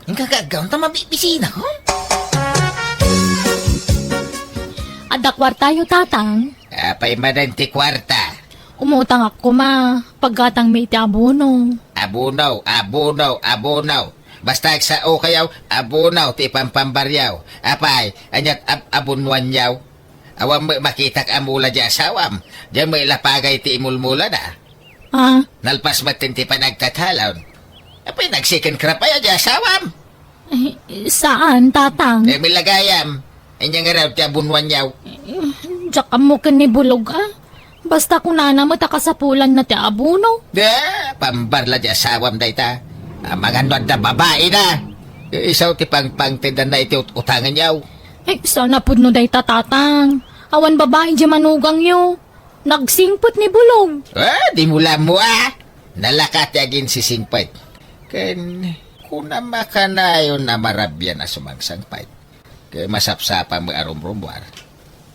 Yung kagagaw ta mabibisina ko. Adakwar tayo tatang. Apay manan ti kwarta. Umutang ako paggatang may ti abono. Abunaw. Basta sa o kayaw, abunaw ti pampambaryaw. Apay, anyat abunwan yaw. Awam makitak amula di asawam. Diyan may lapagay ti imulmula na. Nalpas matin ti panagtatalon. Apay nagsikin krapaya di asawam. Saan tatang? Milagayam. Inya nga raw ti abunwan yaw. Diyak mo ka ni bulog Basta kunana mo takasapulan na ti abono. Pambarla di asawam da ita. Magandang na babae na. Isaw ti pangtindan na iti utangan yaw. Sana pud no day tatang. Awan babae di manugang yo. Nagsingpot ni bulog. Di mula mo Nalakat yagin si singpait. Ken kunama ka na yun na marabyan na sumangsangpait. Kaya masapsapa mo arumrumwar.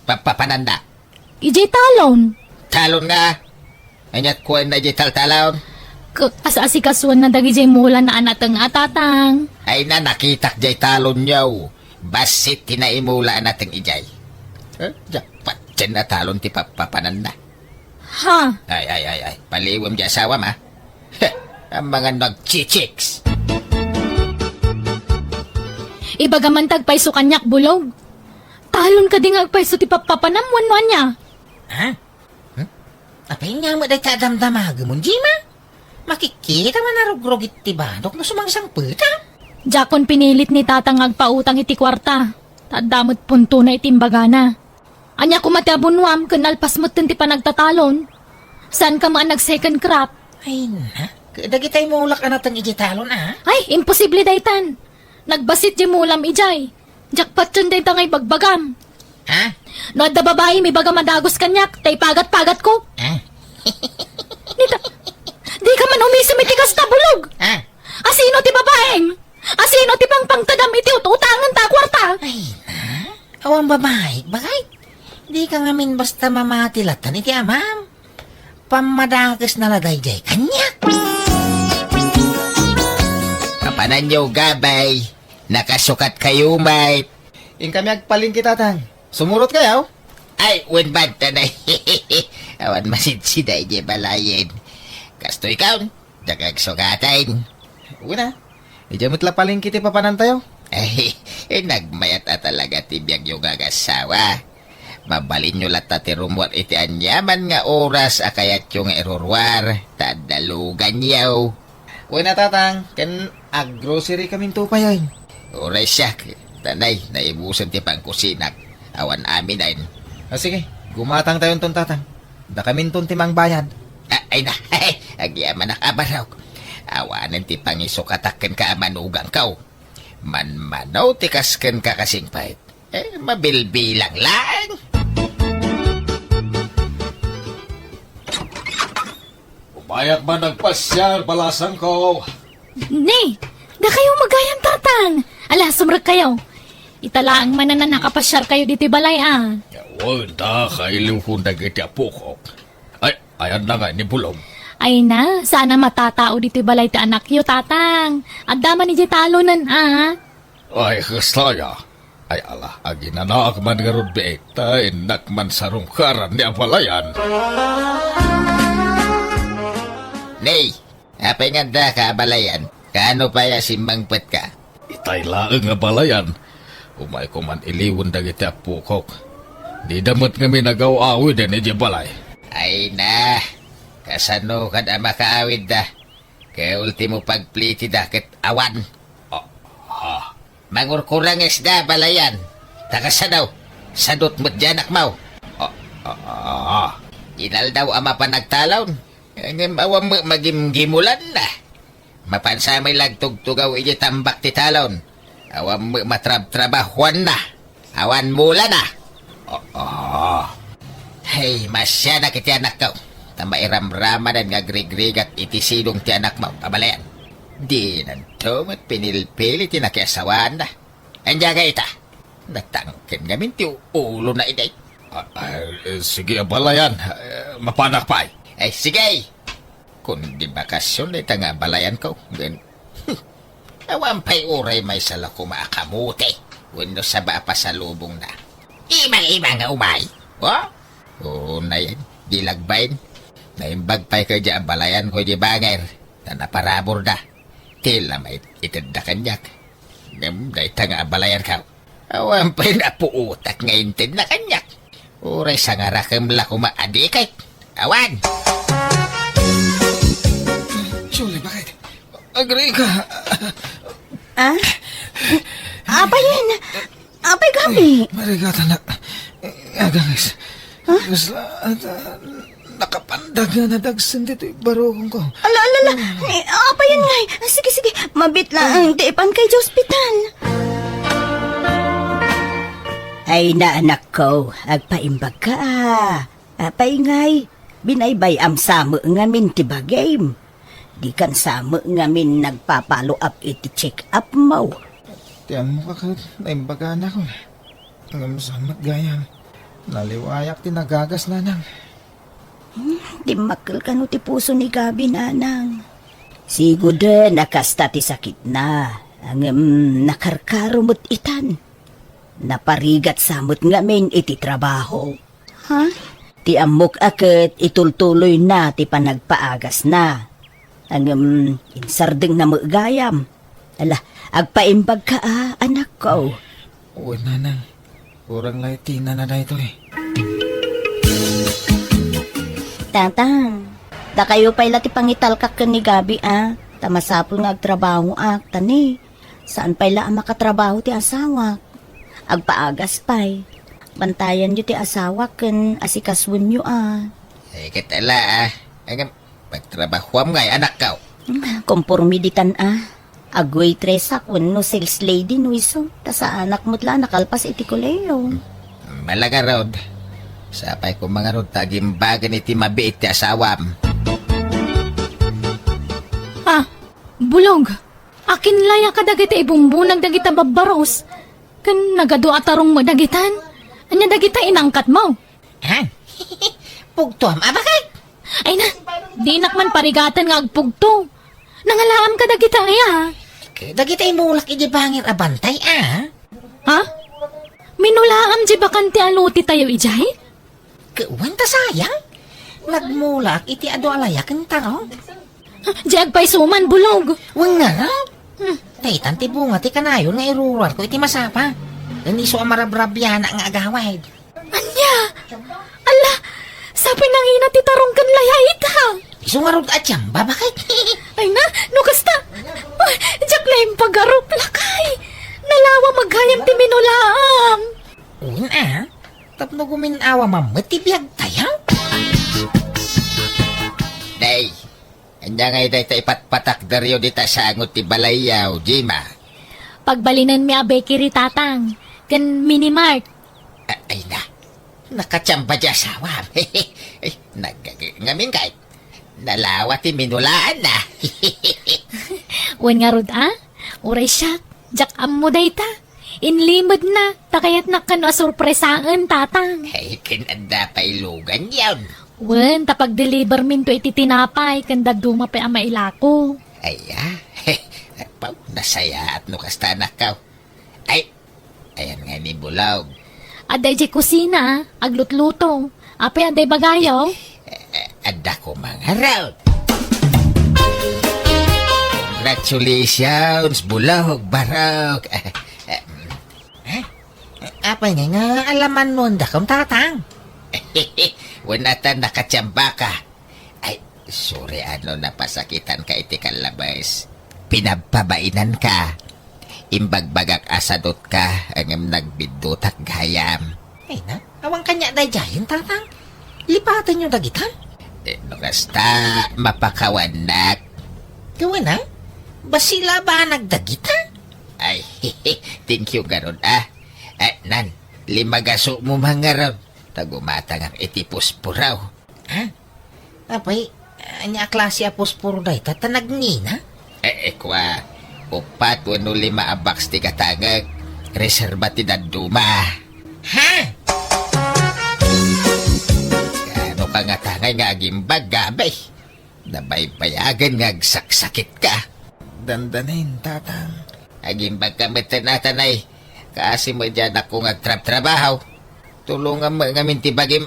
Papananda. Ijay talon. Talon nga. Anyat kuwan na ijay talon. Asikasuan na dagi jay mula na anatang atatang. Ay na nakitak jay talon yaw. Basit tinaimula nating ijay. Japat dyan na talon ti papananda. Ha? Ay. Paliwam di asawam Ang mga nag-chichiks. Ibagaman tagpaiso kanyak bulog. Talon ka di nga agpaiso ti papanamwan niya. Ha? Apay nga mo day kadamdamaga mo, Jima? Makikita man narugrogit ti badok na sumangsang puta. Jakon pinilit ni tatang agpautang iti kwarta. Tadamot punto na itimbagana. Anya ko matabunwam kun alpas mo ti panagtatalon. Saan ka man nag-second crop? Ay na, dagitay mo ulak anatang ijitalon Ay, imposible daytan. Nagbasit di mulam ijay. Jackpot yun daytan ngay bagbagam. Ha? No, da babae may bagam madagos kanyak, tay pagat-pagat ko. Nita, di ka man umisumitigas na bulog. Asino ti babaeng? Asino ti pangpangtagam iti utangan ta kwarta? Ay na, awang babae, bakit? Di ka ngamin basta mamatilatan iti amam. Pamadagas na ladayjay kanyak. Kapanan nyo, gabay. Nakasukat kayo, mate. In kami agpalingki tatang. Sumurot kayaw? Ay, unbad tanay. Awan masidsiday di balayin. Kasto ikaw, dagag sukatayin. Una. Ijamot la palingki ti papanan tayo. Ay, nagmayat talaga tibiyag yung gagasawa. Mabalin nyo lata ti rumwat iti anyaman nga oras akayat yung erorwar. Tadalugan yaw. Una tatang, kan ag-grocery kaming tupayan. Oray siya, tanay, naibusan ti pangkusinak. Awan amin ayn. Sige, gumatang tayo ton tatang. Da kamin ton timang bayad. Ay na, agyaman nakabaraw. Awanan ti pangisukataken ka manugang kaw. Manmanaw ti kasken ka kasing pahit. Mabilbilang lang. Umayak man nagpasyal, balasan ko. Nay, da kayo magayang tatang. Ala, sumrag kayo. Italaang man na nakapasyar kayo diti balay Wala, kailiw kong nagiti apo ko. Ay, ayan na nga ni Bulong. Ay na, sana matatao diti balay ti anak yo, tatang. Agdaman ni talonan, Ay, kastaya. Ay, ala, aginanak man nga ron beekta, inak man sa rungkaran ni Abalayan. Nay, apay nga da ka abalayan. Kaano pa ya simbangpet ka? Itay laang Abalayan. Umay ko man iliwan dagiti apo ko. Di damot kami nagaw-awid din ni Balay. Ay na, kasano ka na makaawid da. Kaya ultimo pagpliti da ket awan. Mangurkurang isda balayan. Takasa daw, sadot mo't dyan akmaw. Inal daw ama pa nagtalon. Ngem awam magimgimulan na. Mapansamay lagtugtugaw iji tambak ti talon. Awam matrab-trabahuan na. Awan mula na. Hey, masya na kiti anak ko. Tamairam-rama na nga grig-grig at itisidong ti anak mo. Abalayan. Di nanto mat pinilpili ti nakiasawaan na. Anja ka ita. Natangkin ngamin ti ulo na iday. Sige, Abalayan. Mapanak pa ay. Ay, sige. Kung di bakasyon na nga balayan ko. Then, awan pa'y uray may sala ko maakamuti. Wendo sa ba pa sa lubong na. Imang-imang nga umay. Oo na yan. Di lagbayin. Naimbag pa'y ka dyan balayan ko di banger. Na naparabor da. Tila may itanda kanyak. Ngam da ita nga balayan ka. Awan pa'y napuutak nga intid na kanyak. Uray sa nga rakam la kumaadikay. Awan! Julie, bakit? Agree ka. Apayin! Apay gabi! Marigata na. Agangis. Gasla at nakapandag na nadagsan dito barong ko. Ala, apayin ngay! Sige, mabit lang. Diipan kay sa ospital. Ay na anak ko, agpaimbag ka Apay ngay, binaybay am samo ngamin ti bagay. Di kan samo ngamin nagpapalo up iti check up mo. Tiyan mo ka naimbaga na ko. Ang masamat gayam. Naliwayak ti nagagas na nang. Di makil ka no ti puso ni Gabi nanang. Siguro nakasta ti sakit na. Ang nakarkarumot itan. Naparigat samot ngamin iti trabaho. Ti amok akit itultuloy na ti panagpaagas na. Ang insardeng na magayam. Ala, agpaimbag ka anak ko. Uy, nanang. Kurang laiti na ito eh. Tatang, da kayo pa'y lati pangitalkak ka ni Gabi Tamasapol nga agtrabaho tani. Saan pa'y la makatrabaho ti asawa? Agpaagas pa'y. bantayan nyo ti asawa ken asikaswon nyo Kitala Ang pagtrabahuam ngay anak ka. Kompormidikan Agoy tresa kun no sales lady no iso. Ta sa anak mo't la nakalpas iti koleo. Malaga rod. Sapay ko mga rod tagimbagan iti mabiit ti asawam. Bulog. Akin laya ka dagita ibumbunag dagita babaros. Kan nagado atarong mo dagitan. Anya dagita inangkat mo. Ha? Pugtuam, bakit? Ay na, di nakman parigatan nga agpugto. Nangalaam ka dagita ya. Dagita imulak iti bangir abantay, Ha? Minulaam di bakanti aluti tayo ijay? Kuwan ta sayang. Nagmulak iti ado alayakan taro. Di agpay suman bulog. Wang nga raw. Taytan ti bunga ti kanayon nga iruruar ko iti masapa. Ganiso ang marabrabya na nga agawad. Anya? Ala, sabi nang ina ti tarong kan layait ha. Iso nga rod at yamba, bakit? Ay na, no kasta. Diyak na yung paggarop lakay. Nalawa maghayam ti minulaam. Una, tapno guminawa mamatibiyag tayo. Day, anya ngay day ta ipatpatak daryo dita sa angot ti balayaw, Jima. Pagbalinan mi abe kiri tatang. Kan minimart. Ay na, nakachamba di asawam. Ngamin kahit, nalawa ti minulaan na. Wan nga rod uray siya. Jak ammo day ta. Inlimod na. Takayat na kano asurpresaan tatang. Ay, kinanda pa ilugan yun. Wan, tapag-deliver min to iti tinapay. Kanda duma pa ang mailako. Ay, Pau, nasaya at nukasta na ka. Ay, ayan nga ni Bulaw. Aday di kusina, aglutluto. Apay aday bagayaw. Ada ko mga raw. Congratulations, Bulaw, Barok. Apay nga alaman nun da kong tatang. Wanatan nakatsamba ka. Ay, sorry napasakitan ka iti kalabas. Pinababainan ka. Imbagbagak asadot ka ang nagbidutak gayam. Ay na, awang kanya day jayin tatang. Lipatan nyo dagitan. Nukasta, mapakawanak. Gawa na? Basila ba nagdagita? Ay, thank you garon nan, limagaso mo mga raw. Tagumatang ang itipos puraw. Apay, anya klase apos puro day tatanag nina? Kwa, upat wano 5 abaks ti katangag. Reserba ti daduma. Ha? Ano ka nga tangay nga agimbag gabay? Nabaybayagan nga agsaksakit ka. Dandanin, tatang. Agimbag ka matanatanay. Kasi mo dyan ako ngagtrab-trabaho. Tulungan mo nga mintibagim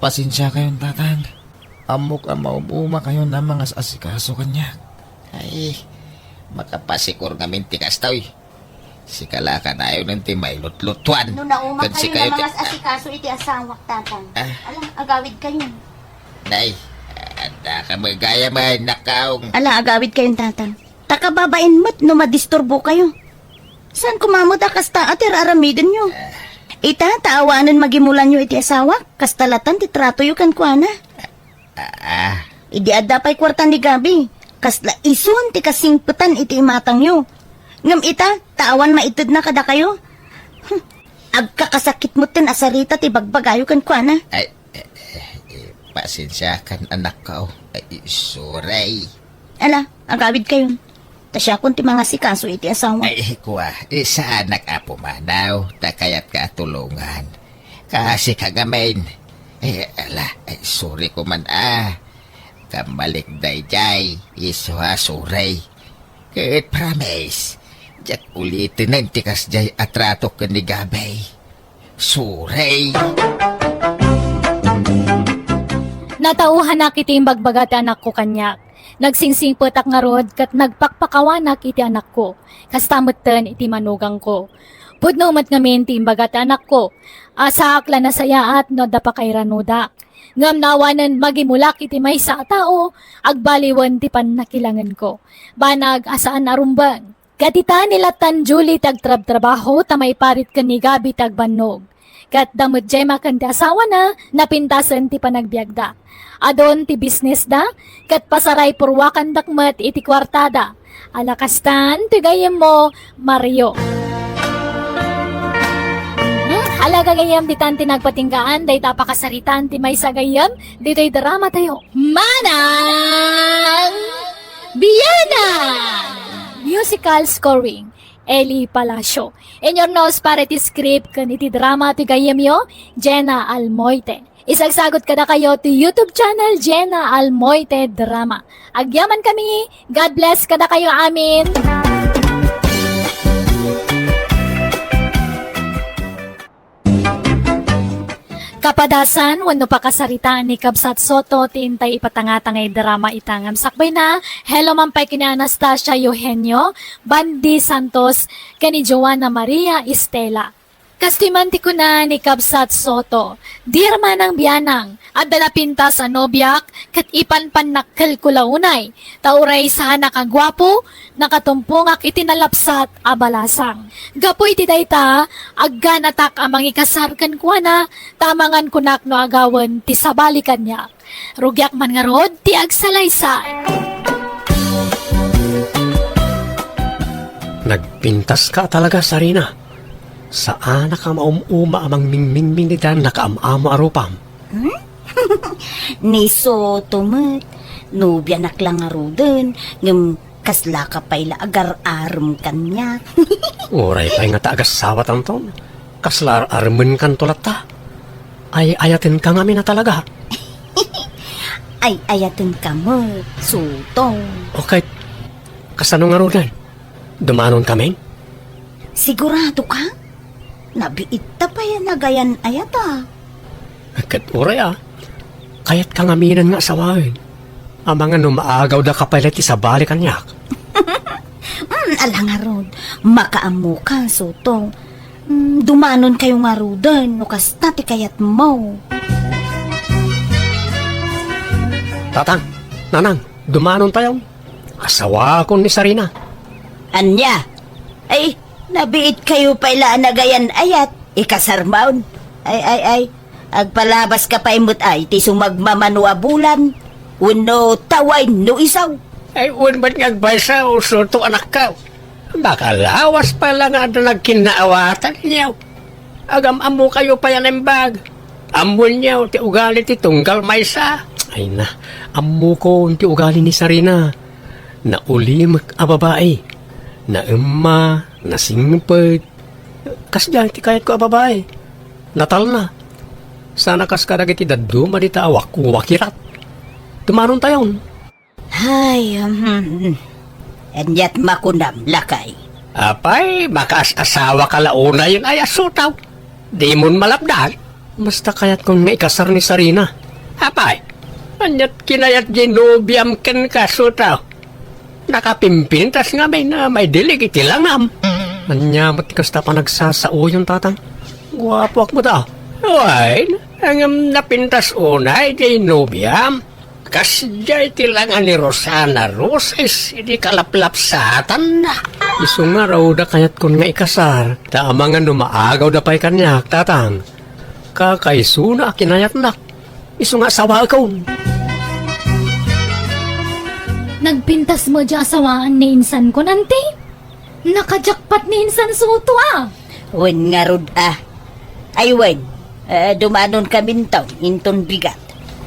Pasensya kayon, tatang. Amok ang maumuma kayo na mga asikaso kanya. Ay, makapasikor nga mintikas tayo. Sikala ka na yun ng timay lutlutuan. No nauma Kan si kayo na kayo mga asikaso iti asawak tatang. Alam, agawid kayo. Nay, ada ka magaya man nakaong. Ala, agawid kayong tatang. Takababain mo't no madisturbo kayo. Saan kumamot kasta at aramidin nyo? Ita, taawanan magimulan nyo iti asawa. Kastalatan ti trato yu kan kuana. Idi adda pa'y kwartan ni Gabi. Kasla isun ti kasingputan iti imatang nyo. Ngam ita, taawan maitid na kada kayo. Agkakasakit mo tin asarita ti bagbagayo kan kuana. Ay, pasensya kan anak ka. Ay, sorry. Ala, agawid kayo. Tasya kun ti mga sikaso iti asawa. Ay, kuwa, sa anak apo manaw, takayat ka tulungan. Kasi kagamin. Ala, sorry ko man Kamalik day jay, iso sorry. Kahit promise, jak ulitin ng tikas jay atrato ka ni Gabay. Sorry. Natauhan na kiti bagbagat anak ko kanyak. Nagsingsingpot ak nga rod kat nagpakpakawanak iti anak ko. Kastamutan iti manugang ko. Pudno mat ngamin ti imbagat anak ko. Asa akla na saya at no da pa kay ranuda. Ngam nawanan magimulak iti may sa tao. Agbaliwan ti pan nakilangan ko. Banag asaan arumban. Katita nila tan Julie tagtrab-trabaho tamay parit kani Gabi tagbanog. Kat damot jay makan ti asawa na napintasan ti panagbiagda. Adon ti business da, kat pasaray purwakan dakmat iti kwartada. Alakastan ti gayem mo, Mario. Alaga gayam di tan tinagpatinggaan, day tapakasaritan ti may sagayam, di day drama tayo. Manang Biyanan! Musical scoring, Eli Palacio. In your nose para ti script kan iti drama ti gayam yo, Jenna Almoite. Isagsagot kada kayo to YouTube channel Jenna Almoite Drama. Agyaman kami, God bless kada kayo amin. Kapadasan, wano pa kasaritaan ni Kabsat Soto, tintay ipatangatangay drama itangam sakbay na. Hello mampay kini Anastasia Eugenio, Bandi Santos, kani Joanna Maria Estela. Kastimanti ko na ni Kabsat Soto, dirma ng biyanang, at dalapinta sa nobyak, kat ipanpan nakkel kulaunay, tauray sa nakagwapo, nakatumpungak itinalapsat abalasang. Gapoy ti dayta, agganatak amang ikasarkan ko na, tamangan kunak no agawan ti sabalikan niya. Rugyak man nga rod, ti agsalaysay. Nagpintas ka talaga, Sarina. Saan ka maumuma amang mingming nidan nakaamamo arupam? Ni Soto met, nubya naklang aruden, ngem kasla ka payla agar-arum kanya. Uray pa'y nga taagasawat ang ton. Kaslar armen kan tulata. Ay ayatin ka ngamin na talaga. Ay ayatin ka met, Soto. Okay, kasano nga rudan? Dumanon kami? Sigurado ka? Nabiit ta pa yan nagayan ayata. Kat uray kayat ka ngaminan nga sawain. Ang mga numaagaw da kapalit sa balik kanyak. Ala nga rod, makaamo ka, Soto. Dumanon kayo nga rodan, no kasta ti kayat mo. Tatang, nanang, dumanon tayo. Asawa ko ni Sarina. Anya? Ay, nabiit kayo pala nagayan ayat, ikasarmaon. Ay, agpalabas ka pa imot ay, ti sumagmamanua bulan. Uno taway no isaw. Ay, ba't nagbaysa o surto anak ka? Baka lawas pa lang nga nagkinaawatan niyaw. Agam amo kayo pa yan ang bag. Amon niyaw, ti ugali ti tunggal maysa. Ay na, amo ko ti ugali ni Sarina. Na ulimak a babae. Na emma, na singpet. Kasdyan ti kayat ko a babae. Natal na. Sana kas kadag iti daduma di taawak wakirat. Tumaron tayon. Ay, anyat makunam lakay. Apay, makaas-asawa ka launa yun ay asutaw. Di mon malabdan. Basta kayat kong naikasar ni Sarina. Apay, anyat kinayat ginubiam ken kasutaw. Nakapimpintas nga may dilig itilangam. Anya, ba't kasta pa nagsasao yung tatang? Guwapo ak mo daw. Uy, ang napintas unay ginubiam. Kasjay tilangan ni Rosana Roses, hindi kalaplap sa atan na. Iso nga raw da kayat kon nga ikasar, tama nga numaagaw da pa'y kanyak, tatang. Kakaiso na kinayat na. Iso nga sawa akong. Nagpintas mo di asawaan ni insan ko nanti. Nakajakpat ni insan Soto Wen nga rod Ay wen, dumanon kami ntaw, inton bigat.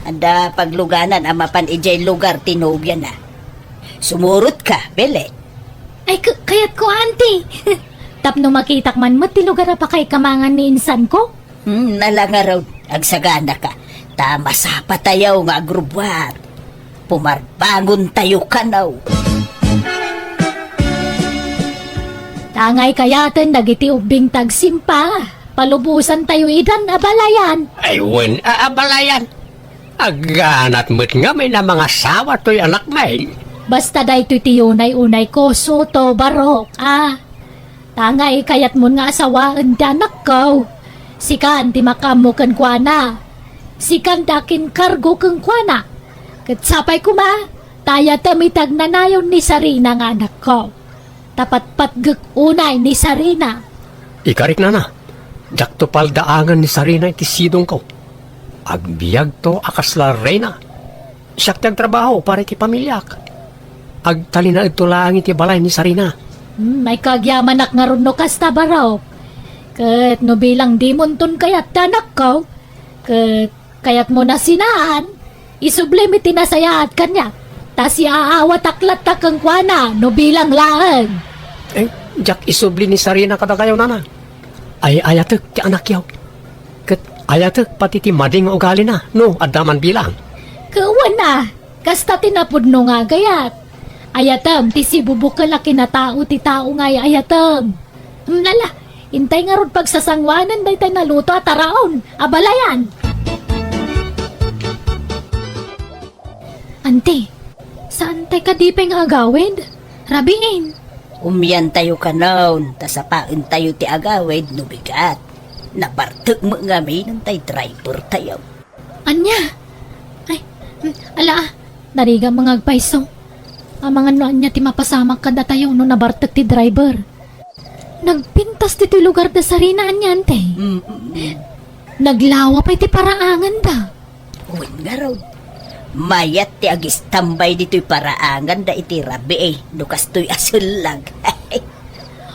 Anda pagluganan amapan ijay lugar tinobya na. Sumurot ka, bele. Ay, kayat ko, auntie. Tapno makitak man mo, tilugar pa kay kamangan ni insan ko. Nalanga raw, agsagana ka. Tama sa patayaw nga agrubwat. Pumarbangon tayo ka naw. Tangay kayatan, dagiti ubing tagsimpa. Palubusan tayo idan, abalayan. Ay, wen, aabalayan. Aganat mo't nga may na mga sawa to'y anak may. Basta day tiyunay-unay ko, Soto, barok, Tangay kayat mo nga asawaan ti anak ko. Sikan ti makamukan kwa na. Sikan dakin kargo kang kwa na. Katsapay ko ma, taya tamitag nanayon ni Sarina nga anak ko. tapat patgag unay ni Sarina. Ikarik na. Jak to paldaangan ni Sarina iti sidong ko. Agbiag to akasla reyna. Siyak ti agtrabaho para iti pamilyak. Agtalina ito lang iti balay ni Sarina. May kagyaman nga ron no kasta baraw. Kat no bilang di monton kayat tanak ko. Kat kayat mo na sinaan. Isublim iti nasayaat kanya. Tas iaawat aklat takang kwana no bilang laan. Jak isubli ni Sarina kada kayo nana. Ay ayatek ti anak yaw. Kat ayatek pati ti mading ugali na. No, adaman bilang. Kawan na. Kasta tinapod no nga gayat. Ayatam, ti si bubukal na kinatao ti tao nga ayatam. Nala, intay nga ron pagsasangwanan day tayo naluto at araon. Abalayan. Ante, saan tayo kadipay nga agawid? Rabiin. Umyan tayo kanon, tasapaan tayo ti agawid no bigat. Nabartag mo nga may nang tay driver tayo. Anya? Ay, ala, nariga mga agpaiso. Ang mga noan niya ti mapasamak kada tayo no nabartag ti driver. Nagpintas ti lugar da Sarina anya ante. Naglawa pa ti paraangan da. Uwin nga raw. Mayat ti agis tambay dito'y paraangan da iti rabi nukas to'y asulag.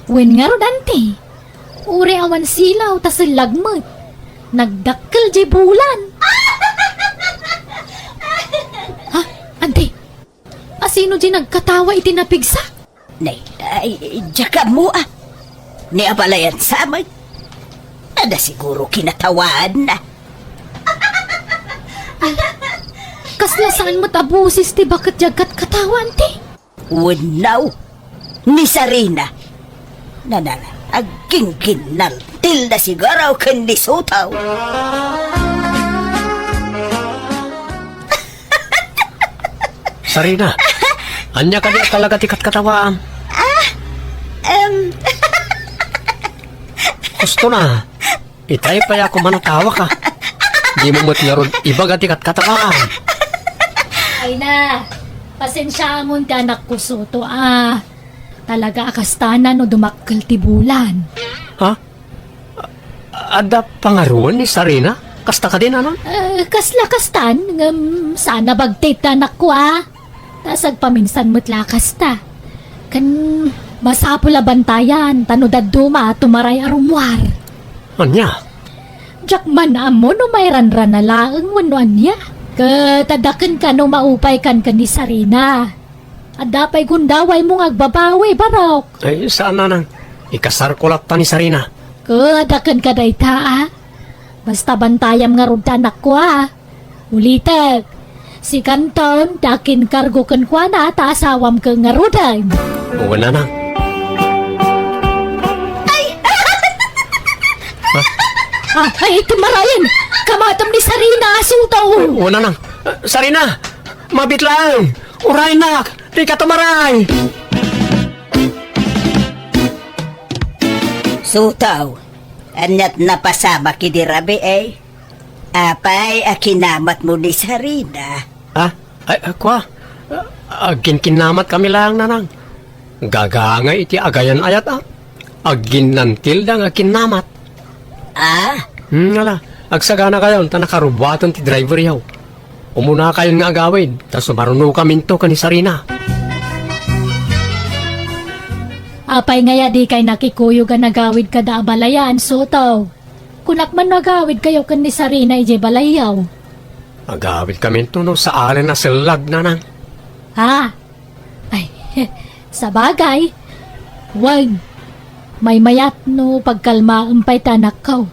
Wen nga ron ante. Uri awan silaw ta lagmot. Nagdakkel di bulan. Ha? Ante? Asino di nagkatawa iti napigsa? Nay, ay, jaka mo Ni abalayan sa amin. Ada siguro kinatawaan na. Kasla saan mo't abusis ti bakit jagat katawa ante? Unaw, ni Sarina. Nanala, aging kinaltil na sigaraw kan ni Sutaw. Sarina, anya ka di talaga tikat katawaan. Gusto na. Itay pa ako manatawa ka. Di mo mo't nga ron iba ka tikat katawaan. Ay na, pasensya mo ti anak ko soto Talaga akastanan o dumakkel ti bulan. Ha? Ada pangaruan ni Sarina? Kasta ka din ano? Kasla kastan, sana bagtit anak ko Tasag paminsan mo't lakas ta. Kan masapula bantayan, tanudad duma, tumaray arumwar. Anya? Jakman amo no may ranran na laang wano anya. Katadakan ka no maupay kan ni Sarina. Adapay gundaway mo agbabawi, barok. Ay, saan na nang? Ikasar ko ni Sarina. Kadakan ka dayta, Basta bantayam nga rugta anak ko, Ulitek, si Kanton, dakin kargo kan kwa na, asawam ka nga ruday. Oo na nang. Ay, timarayan! Kamatam ni Sarina, asultaw! Oo na nang. Sarina! Mabit lang! Uray nak! Di ka tumaray! Sutaw, anyat napasama kidirabi Apay, akinamat mo ni Sarina. Ay, kwa? Agin kinamat kami lang nanang. Gagangay iti agayan ayat Agin nantil da nga kinamat. Ala, agsagana kayo, nakarubatan ti driver yaw. Umuna kayo nga agawid, tas maruno kami to ni Sarina. Apay ngaya di kay nakikuyo ka nagawid ka da balayan, Sotaw. Kunak man nagawid kayo kan ni Sarina ije balayaw. Agawid kami to no sa alen na silag nanang. Ha? Ay, sa bagay. Wag. May mayat no pagkalma umpay tanak ko.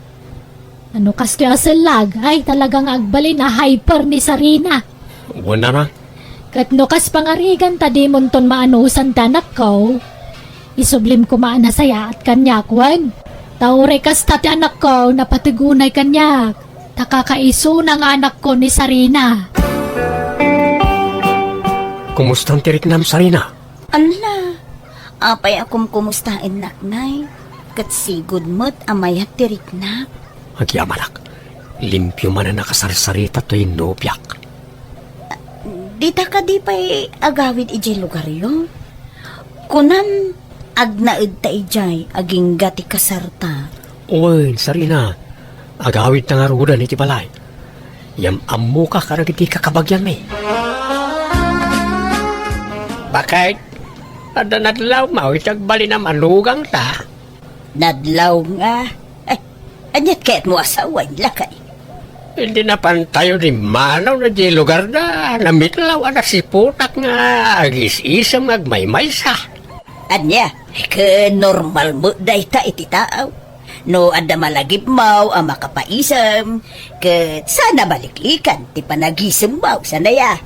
Ano kas kaya silag? Ay talagang agbalin hyper ni Sarina. Wala na. Kat no kas pangarigan tadi monton maanusan tanak ko. Isublim ko maanasaya at kanyak, wan. Taure kas tati anak ko napatigunay kanyak. Takakaiso ng anak ko ni Sarina. Kumusta ang tirik nam, Sarina? Ala, apay akum kumustain naknay. Kat sigod mo't amayat tiriknak. Magyamanak, limpyo man na nakasarsarita to'y nobyak. Dita ka di pa'y agawid ije lugar yun. Kunan, agnaid ta ijay, aging gati kasarta. Uy, Sarina. Agawit na nga rudan iti balay. Yam ammo ka karag iti kakabagyan may. Bakit? Ada nadlaw mo, itagbali na manugang ta. Nadlaw nga. Ay, anyat kaya't mo asawan lakay. Hindi na pantayo ni manaw na di lugar na namitlaw na si putak nga agis-isam agmaymay sa. Anya, ke normal mo day ta iti taaw. No ada malagip mau ang makapaisam. Ket sana baliklikan ti panagisem mau sanaya.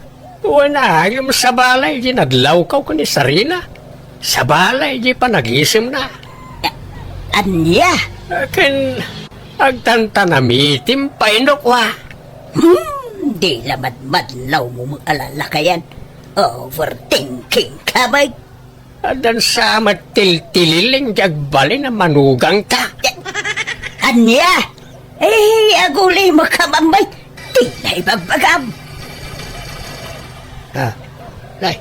Wala, yung sa balay di nadlaw ka ni Sarina. Sa balay di pa nag-isim na. Anya, Akin, agtantanamitim pa inokwa. di lamad-madlaw mo alala kayan. Overthinking ka ba? Adan sa matiltililing jagbali na manugang ta. Anya, aguli mo kamamay. Di na ibagbagam. Nay,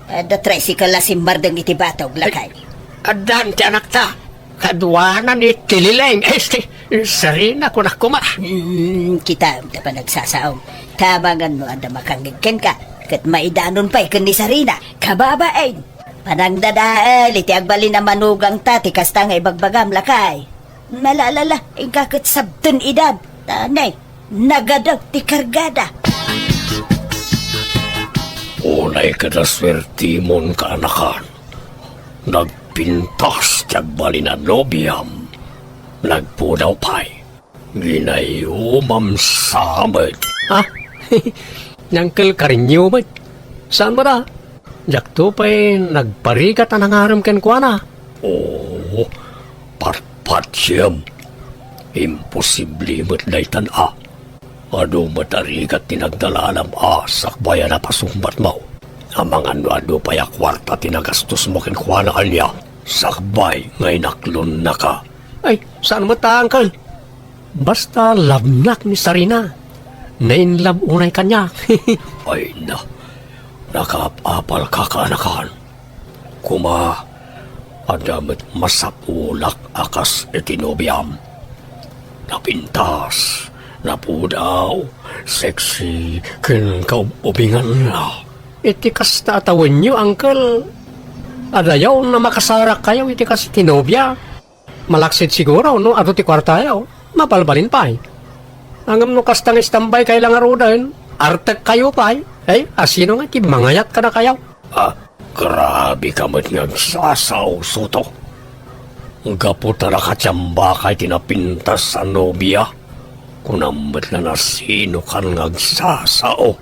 Da tricycle la simbardang iti batog lakay. adan ti anak ta. Kadwanan ni tililing. Sarina ko na kuma. Kita pa nagsasaom. Tabangan mo anda makangigken ka. Kat maidanon pa'y kan ni Sarina. Kababain. Panang dadaal, iti agbali na manugang tati kasta nga ibagbagam lakay. Malalala, ingkakit sabten idad. Tanay, nagadaw ti kargada. Unay kadaswertimon ka anakan. Nagpintas tiagbali na lobiam. Nagpudaw pa'y. Ginayumam samad. Ha? Nangkel karinyo ba? Saan ba na? Jakto pa'y nagparigat na nangaram ken kwa na. Oo, parpat siyam. Imposible matlaytan a. Ano matarigat tinagdalanam a sakbayan na pasumbat mo. Amang ano pa'y kwarta tinagastos mo ken kwa na kanya. Sakbay ngay naklon na ka. Ay, saan matangkal? Basta labnak ni Sarina. Nainlab unay kanya. Ay na, nakapapal ka kaanakan. Kuma, adamit masapulak akas etinobiam. Napintas, napudaw, sexy, kinkaubingan na. Itikas na atawan niyo, uncle. Adayaw na makasarak kayo, itikas tinobya. Malaksid siguro, no? Ato ti kwartayaw, mapalbalin pa eh. Hanggang no kastang istambay kay lang arudan, artek kayo pa eh. Ay, asino nga, mangayat ka na kayo. Grabe ka mat nga sasaw, Soto. Gaputa na katsamba kay tinapintas sa nobya. Kunamat na nasino kan nga sasaw.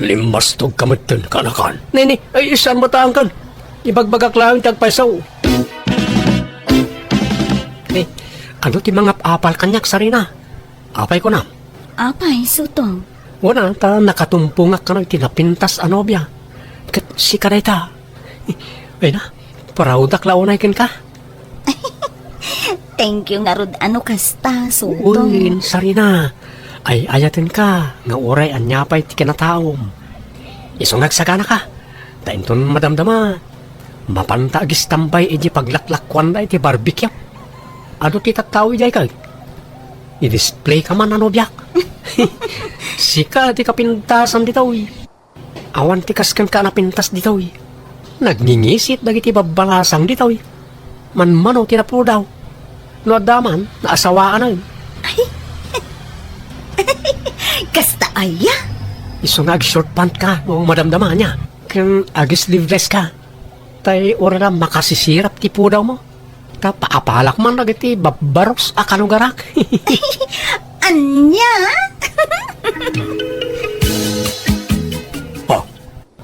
Limastog ka mat dun kanakan. Nini, ay isan matangkan. Ibagbagak lang tagpaisaw. Eh, ano ti mga apal kanyak Sarina? Apay ko na. Apay, sutong. Wala, ta nakatumpungak ka na tinapintas anobya. Kat si kareta. Ay na, paraudak launay ken ka. Thank you nga rod ano kasta, sutong. Uy, Sarina. Ay ayatin ka, nga oray anyapay ti kinataom. Isong nagsagana ka. Tainton madamdama. Mapanta agis tambay iji paglaklakwan na iti barbecue. Ano ti tattawi jay kag? I-display ka man anobyak. Sika ti kapintasan ditaw eh. Awan ti kaskan ka napintas ditaw eh. Nagningisit dagiti babalasang ditaw eh. Manmano tinapo daw. No adaman, naasawaan na yun. Kasta aya? Iso nga short pant ka noong madamdama niya. Kaya agis liveless ka. Tay ora na makasisirap ti po daw mo. Ta paapalak man nagiti babaros akanugarak. Anya?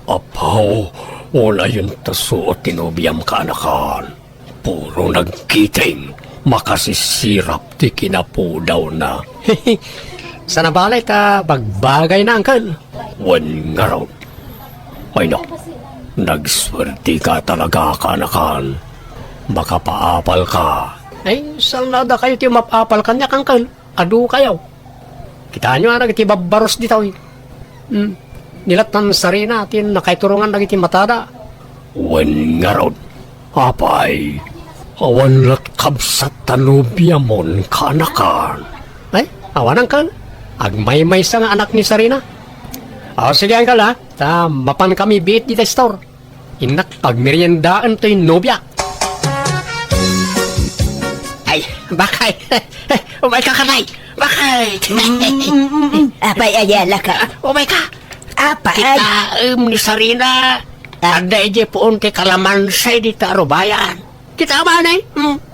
Apaw, wala yun tasuot tinubiyam ka anakan. Puro nagkiting, makasisirap ti kinapudaw na. Sa nabalay ta, bagbagay na angkal. Wan nga raw. Ay no, nagswerte ka talaga ka anakan. Baka paapal ka. Ay, salnada kayo ti mapapal kanya angkal. Adu kayo. Kita nyo na nagiti babaros ditaw. Nilat ng sarina natin nakaiturungan nagiti matada. Wen nga ron. Apay, awan lat kabsat tanubiamon kanakan. Ay, awanan kan. Agmay-may sa nga anak ni Sarina. Sige angkal ha. Mapan kami biit di store. Inak pagmeriendaan to yung nobya. Ay, bakay. Umay ka kanay. Bakay. Apay ayala ka. Umay ka. Apay. Kita ni Sarina. Ada aja poon kay Kalamansay di Tarubayan. Kita manay.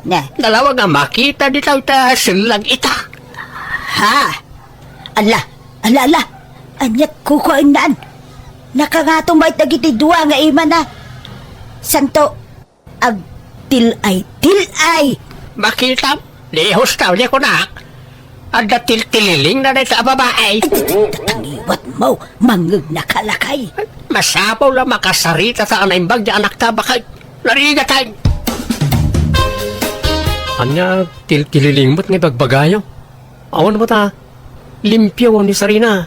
Na. Dalawa nga makita di ta silag ita. Ha? Ala. Anyat kukuinan. Nakangatong bait dagiti dua nga ima na. Santo. Ag tilay. Makita. Di hostaw niya ko na. Ada tililing na sa babae. Tangiwat mo. Mangag nakalakay. Masapaw lang makasarita sa anaimbag di anak ta bakay. Nariga tayo. Anya, tililing mo't nga bagbagayo. Awan mo ta, limpyo ni Sarina.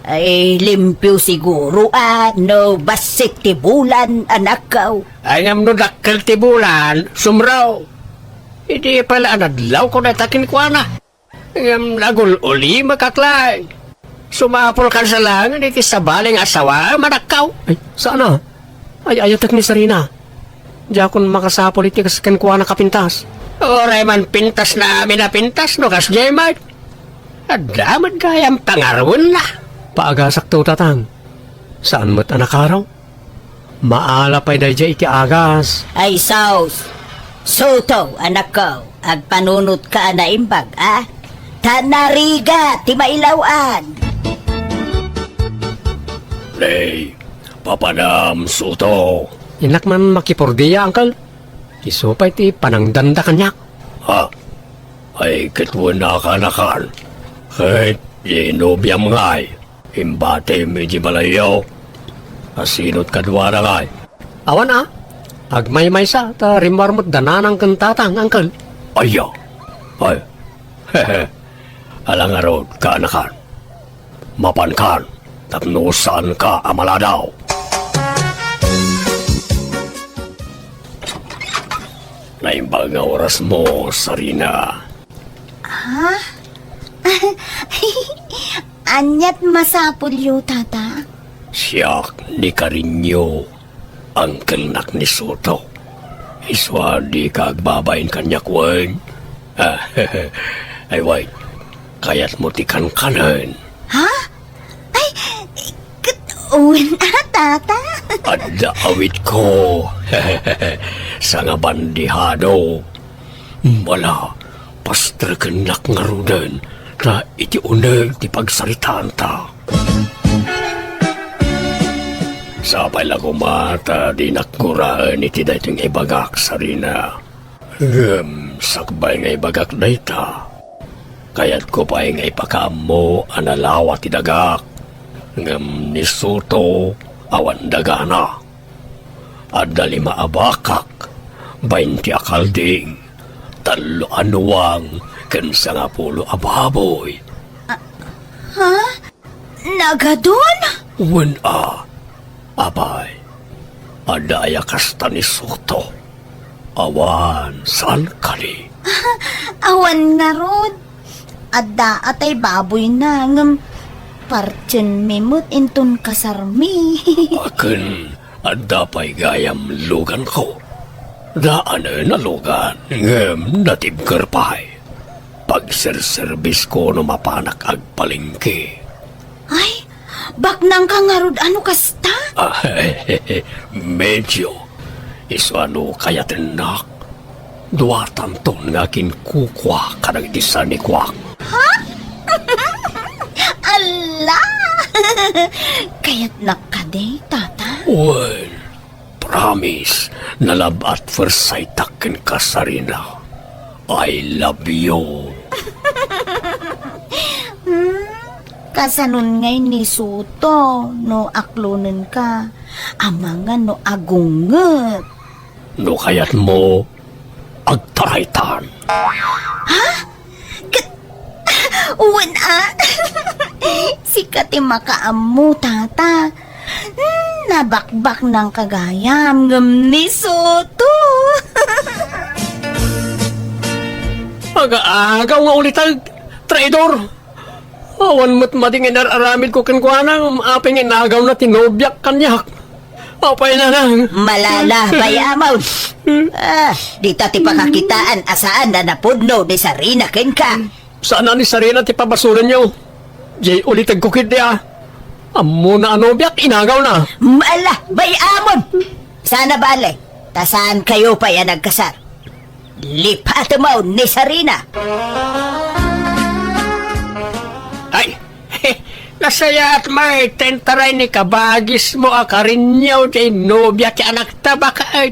Ay, limpyo siguro no basik tibulan anak ko. Ay ngam no dakkel tibulan, sumraw. Hindi pala anadlaw ko na takin ko na. Ngam lagol uli makaklay. Sumapol ka sa langan, iti sa baling asawa, manakaw. Ay, sana? Ay, ayatak ni Sarina. Diya kung makasapol iti kaskan kuha na kapintas. Oray man pintas na minapintas, no kas Jemart. Adamad gayang pangarwan na. Paagasak to tatang. Saan mo't anak araw? Maalapay na diya iti agas. Ay, saus. Soto, anak ko. Agpanunot ka na imbag, Tanariga, ti mailawan. Lay, papadam suto. Inak man makipordiya, angkal. Isupay ti panangdanda kanyak. Ha? Ay, kitwan na kanakan. Kahit inobiyam ngay. Himbate medyo balayaw. Asinot kadwara ngay. Awan agmay-may sa ta rimarmot dananang kantatang, angkal. Aya. Ay. Hehe. Alang arod kanakan. Mapankan. Tapno saan ka amaladaw? Naimbag nga oras mo, Sarina. Anyat masapul yu, tata. Siyak ni Karinyo, ang kelnak ni Soto. Iswa di kagbabayin kanyak wen. Ay, wait. Kayat mo ti kanan. Ha? Ay, uwin tata. Adda awit ko. Sa nga bandihado. Wala, pastrakenak nga rudan na iti uneg ti pagsaritaan ta. Sabay lang umata di nakkuraan iti daytong ibagak Sarina. Sakbay nga ibagak dayta. Kayat ko pa nga ipakamo analawa ti dagak. Ngam ni Soto awan dagana. Adda 5 abakak, 20 akalding, 3 anuwang, ken 10 ababoy. Ha? Nagadon? Wen abay, adda kasta ni Soto. Awan, saan kali? Awan nga rod. Adda atay baboy na ngam partyon memot intun kasarmi. Aken, adda pa'y gayam lugan ko. Daan na lugan, ngem natibker pa'y. Pagserservis ko no mapanak agpalingki. Ay, baknang ka nga rod ano kasta? Medyo. Iso ano kaya tinak. Duwatan ton nga kinkukwa kanagdisa ni Kwak. Ala! Kaya't nakaday, tata? Well, promise na love at first sight akin ka, Sarina. I love you. Kasanon ngay ni Soto, no aklonen ka. Amangan no agunget. No kayat mo, agtaraytan. Uwan Sikat makaammo, tata. nabakbak ng kagayam ngam ni Soto. Aga-agaw nga ulit ang traidor. Awan mo't mading inararamid ko kankwana, aping inagaw na tinobyak kanyak. Apay na lang. Malala, bayamaw. Di tati pakakitaan asaan na napudno ni Sarina ken ka. Sana ni Sarina ti pabasuran niyo. Jay ulit ang kukid niya. Amo na anobyak, inagaw na. Mala, bayamon. Sana bale, tasaan kayo pa yan nagkasar. Lipat mo ni Sarina. Ay, nasaya at may tentaray ni kabagis mo akarinyaw kay nobya kay anak tabaka ay.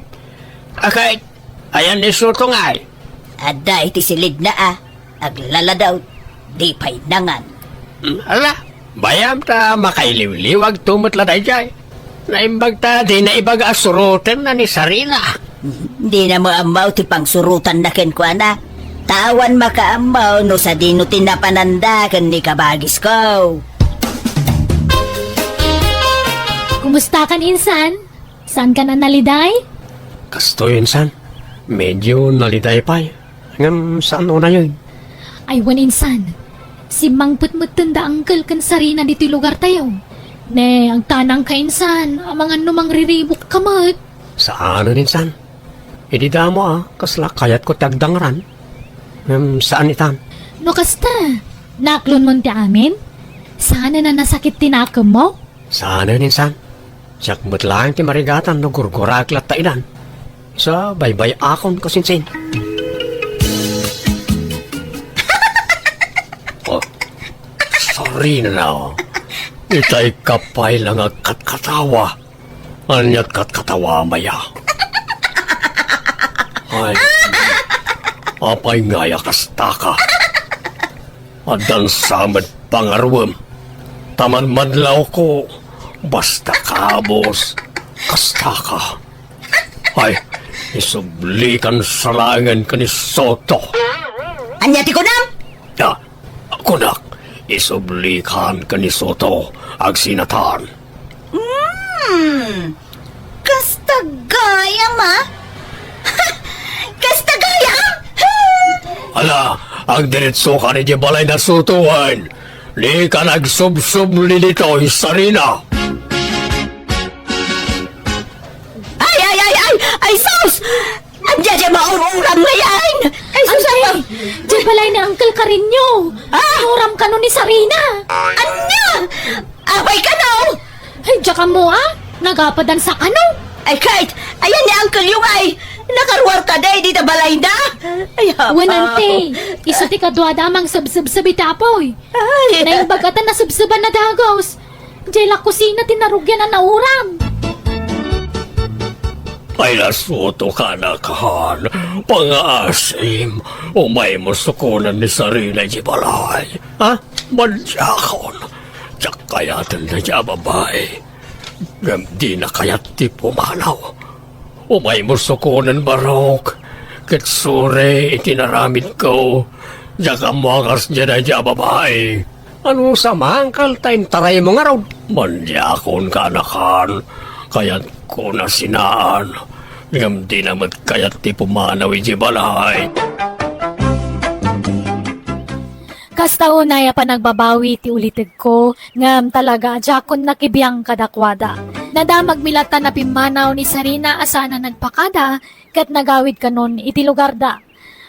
Akay, ayan ni Soto nga ay. Ada iti silid na aglala daw, di pa'y nangan. Ala, bayam ta makailiw-liwag tumutla day jay. Naimbag ta di na ibaga asurutin na ni Sarina. Di na mo amaw ti pangsurutan na ken kwa na. Tawan makaamaw no sa dino tinapananda ken ni kabagis ko. Kumusta kan insan? Saan ka na naliday? Kasto yun, san? Medyo naliday pa eh. Ngam, saan na yun? Ay, wan insan. Si Mang Putmutanda Uncle kan Sarina dito lugar tayo. Ne, ang tanang ka insan, ang mga numang riribok kamot. Saan na rin, san? Hindi mo kasla kayat ko tagdangran. Saan itan? No kasta, naklon mo ti amin? Sana na nasakit tinakam mo? Saan na rin, san? Siyak mo't lang ti marigatan no gurgurak latainan. Sa baybay akon ko sinsin. Oh, sorry na na. Itay kapay lang ang katkatawa. Anyat katkatawa maya. Ay, apay ngaya kastaka. Adan samad pangarwam. Taman madlaw ko. Basta kabos. Kastaka. Ay, isublikan salangan ka ni Soto. Anyati ko na? Ya, kunak, isublikan ka ni Soto agsinatan. Kasta gayam Kasta gayam? Ala, ang diretso ka ni Balay na Sotohan. Di ka nagsub-sub nilito, Sarina. Ay sus! Anja dyan maururam ngayon! Ay sus! Ay, di balay ni Uncle Carinyo. Uram ka nun ni Sarina. Anya! Abay ka no! Ay, diya ka mo nagapadan sa kano. Ay kahit, ayan ni Uncle yung ay, nakaruwar ka day, di na balay na. Ay, hapa. Wanante, iso ti kadwa damang subsub sa bitapoy. Ay, Naimbagatan na subsuban na dagos. Diya la kusina tinarugyan na nauram. Ay nasuto ka na kahan, pang-asim, umay mo sukunan ni Sarina di Balay. Ha? Manjakon, tsak kayatan na niya babae. Di na kayat ti pumanaw. Umay mo sukunan barok, kitsure itinaramid ko, jaka muangas niya na niya babae. Ano sa mangkal tayo taray mo nga raw? Manjakon ka na kan, kaya't ko na sinaan. Ngam di naman kaya't ti pumanaw iti balay. Kasta unay pa nagbabawi ti ulitig ko, ngam talaga jakon nakibiyang kadakwada. Nadamag milata na pimanaw ni Sarina asana nagpakada, kat nagawid kanon iti lugar da.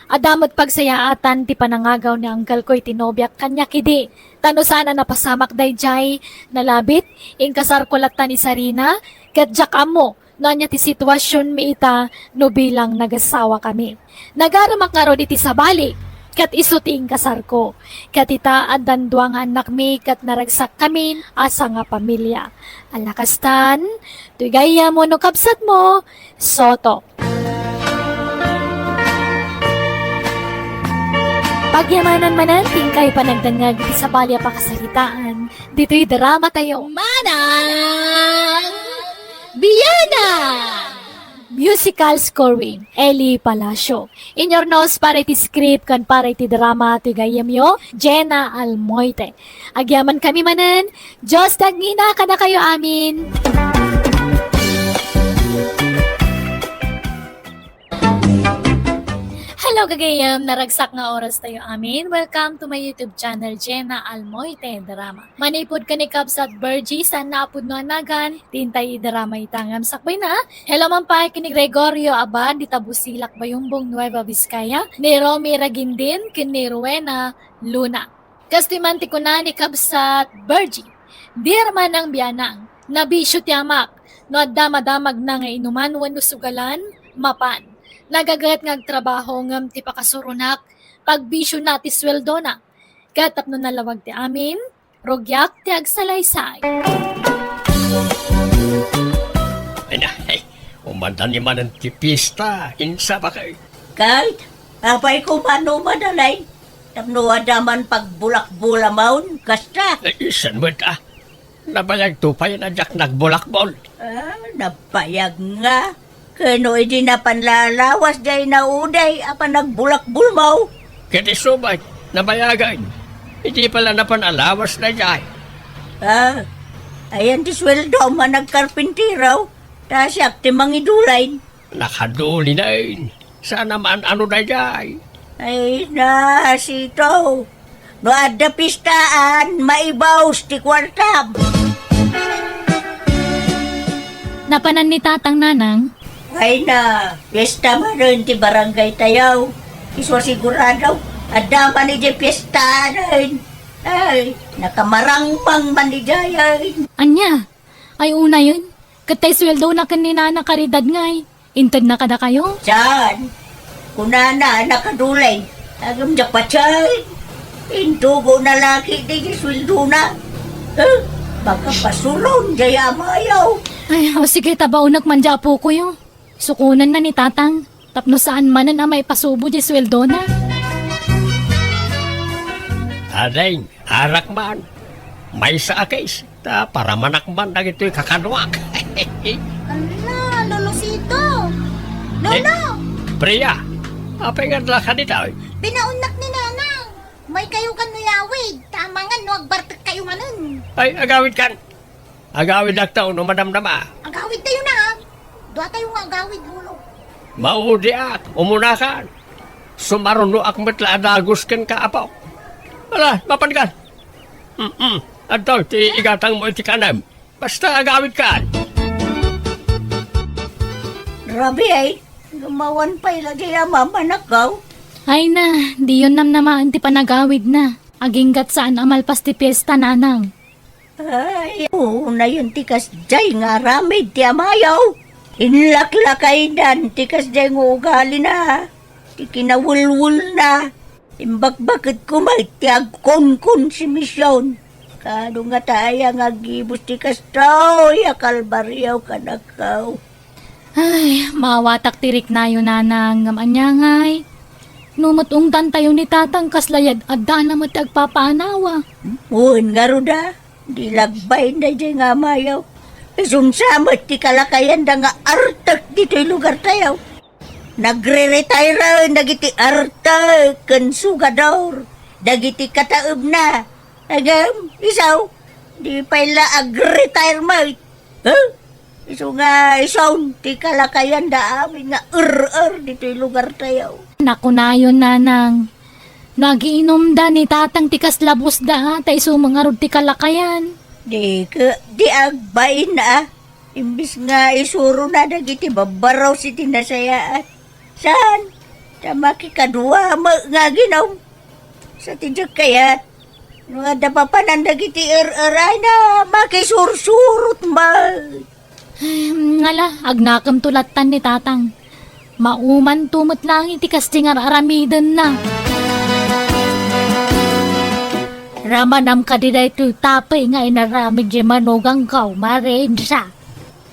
Adamot pagsayaatan ti panangagaw ni Uncle ko iti nobyak kanya kidi. Tano sana napasamak dayjay, nalabit, inkasar kulata ni Sarina, kat jakamo, nanya ti sitwasyon mi ita no bilang nagasawa kami. Nagaramak nga ro iti sabali, kat isuting kasar ko. Kat ita adan duang anak mi kat naragsak kami asa nga pamilya. Alakastan, tuy gaya mo no kapsat mo, Soto. Pagyamanan manan, tingkay panagdangag iti sabalya pa kasalitaan. Dito'y drama tayo. Manang Biyana! Musical scoring, Eli Palacio. In your nose, para iti script kan para iti drama ti gayam yo, Jenna Almoite. Agyaman kami manan, Diyos tagina ka na kayo amin. Hello kagayam, naragsak nga oras tayo amin. Welcome to my YouTube channel, Jenna Almoite Drama. Manipod ka ni Kabsat Bergie, san naapod no anagan, tintay drama itangam sakbay na. Hello man pa kini Gregorio Abad, di Tabusilak Bayumbong Nueva Vizcaya, ni Romy Ragindin, kini Rowena Luna. Kastimanti ko na ni Kabsat Bergie, dirman ang biyanang, nabisyo tiyamak, no damadamag na nga inuman, wano sugalan, mapan. Nagagat ngag trabaho ngam ti pakasurunak, pagbisyo na ti sweldo na. Katap no nalawag ti amin, rogyak ti agsalaysay. Ay na, umandan ni man ang tipista. Insa ba kayo? Kahit, apay ko mano madalay. Tapno adaman pagbulak-bula maun, kasta. Ay, isan mo ta. Nabayag tupay na jak nagbulakbol. Napayag nga. Kano hindi na panlalawas day na uday, apa nagbulak-bul mo. Kati subay, nabayagan. Hindi pala napanalawas na jay. Ayan ti sweldo man nagkarpintiraw, tasyak ti mangidulay. Nakaduli na yun. Sana man ano na jay. Ay na, sito. No adda pistaan, maibaws ti kwartab. Napanan ni Tatang Nanang, Ay na, piyesta man rin ti barangay tayaw. Iswa sigurado, adda man ni di piyesta rin. Ay, nakamarangpang man ni Jayan. anya, ay una yun. Katay sweldo na kanina na karidad ngay. Intad na kada kayo? Saan? Kunana, nakadulay. Agam jak pachay. Intugo na laki di sweldo na. Baka pasulong, jaya mayaw. Ay, sige tabaunag manja po ko yun. Sukunan na ni Tatang. Tapno saan man na may pasubo di sweldo na. Adeng, arak man. May sa akis. Ta para manakman na ito'y kakanwak. Ala, Lolosito. Lolo, Priya, apa nga ka dito? pinaunak ni Nanang. May kayo kan nuyawid. Tama nga, no, agbartek kayo manon. Ay, agawid kan. Agawid naktaon no madamdama. Agawid tayo na, ha? Doa tayo nga agawid, Lolo. Maudi ak, umunakan. Sumaruno ak matla adagos kan kaapaw. Wala, mapan kan. Ato, ti igatang mo iti kanam. Basta agawid kan. Grabe ay, gumawan pa ila jaya mamanakaw. Ay na, di yun namaan ti panagawid na. Aginggat saan amalpas ti piyesta Nanang. Ay, na yun tikas jay nga ramid ti amayaw. Inlaklakay dan, tikas jay nga ugali na. Ti kinawulwul na. Imbak-bakit kumay ti agkon-kon si misyon. Kano nga tayo nga gibos tikas tao, yakalbaryaw kanakaw. Ay, mawatak tirik na yun Nanang. Ngamanyangay. Numutungtan tayo ni Tatang kaslayad adda na mo tagpapanawa. Muhon nga ruda, di lagbay na dyan nga mayaw. Isumsamot ti kalakayan da nga artak dito'y lugar tayo. Nagre-retire dagiti artak kan sugador. Dagiti kataob na. Agam, isaw, di pala ag-retirement. Iso nga isaw, ti kalakayan da amin nga dito'y lugar tayo. Naku na yun Nanang. Nagiinom da ni Tatang tikas labos da tay sumangarod ti kalakayan. Di agbain na. Imbis nga isuro na dagiti babaraw si tinasayaan. Saan? Sa makikadwa nga ginaw. Sa tidyak kayat. Nga dapapanan dagiti aray na makisursurot ma. Ngala, agnakam tulatan ni Tatang. Mauman tumot lang itikas tingar aramidan na. Ramanam ka di dahil tapay nga inaramid di manugang kaw, marensa.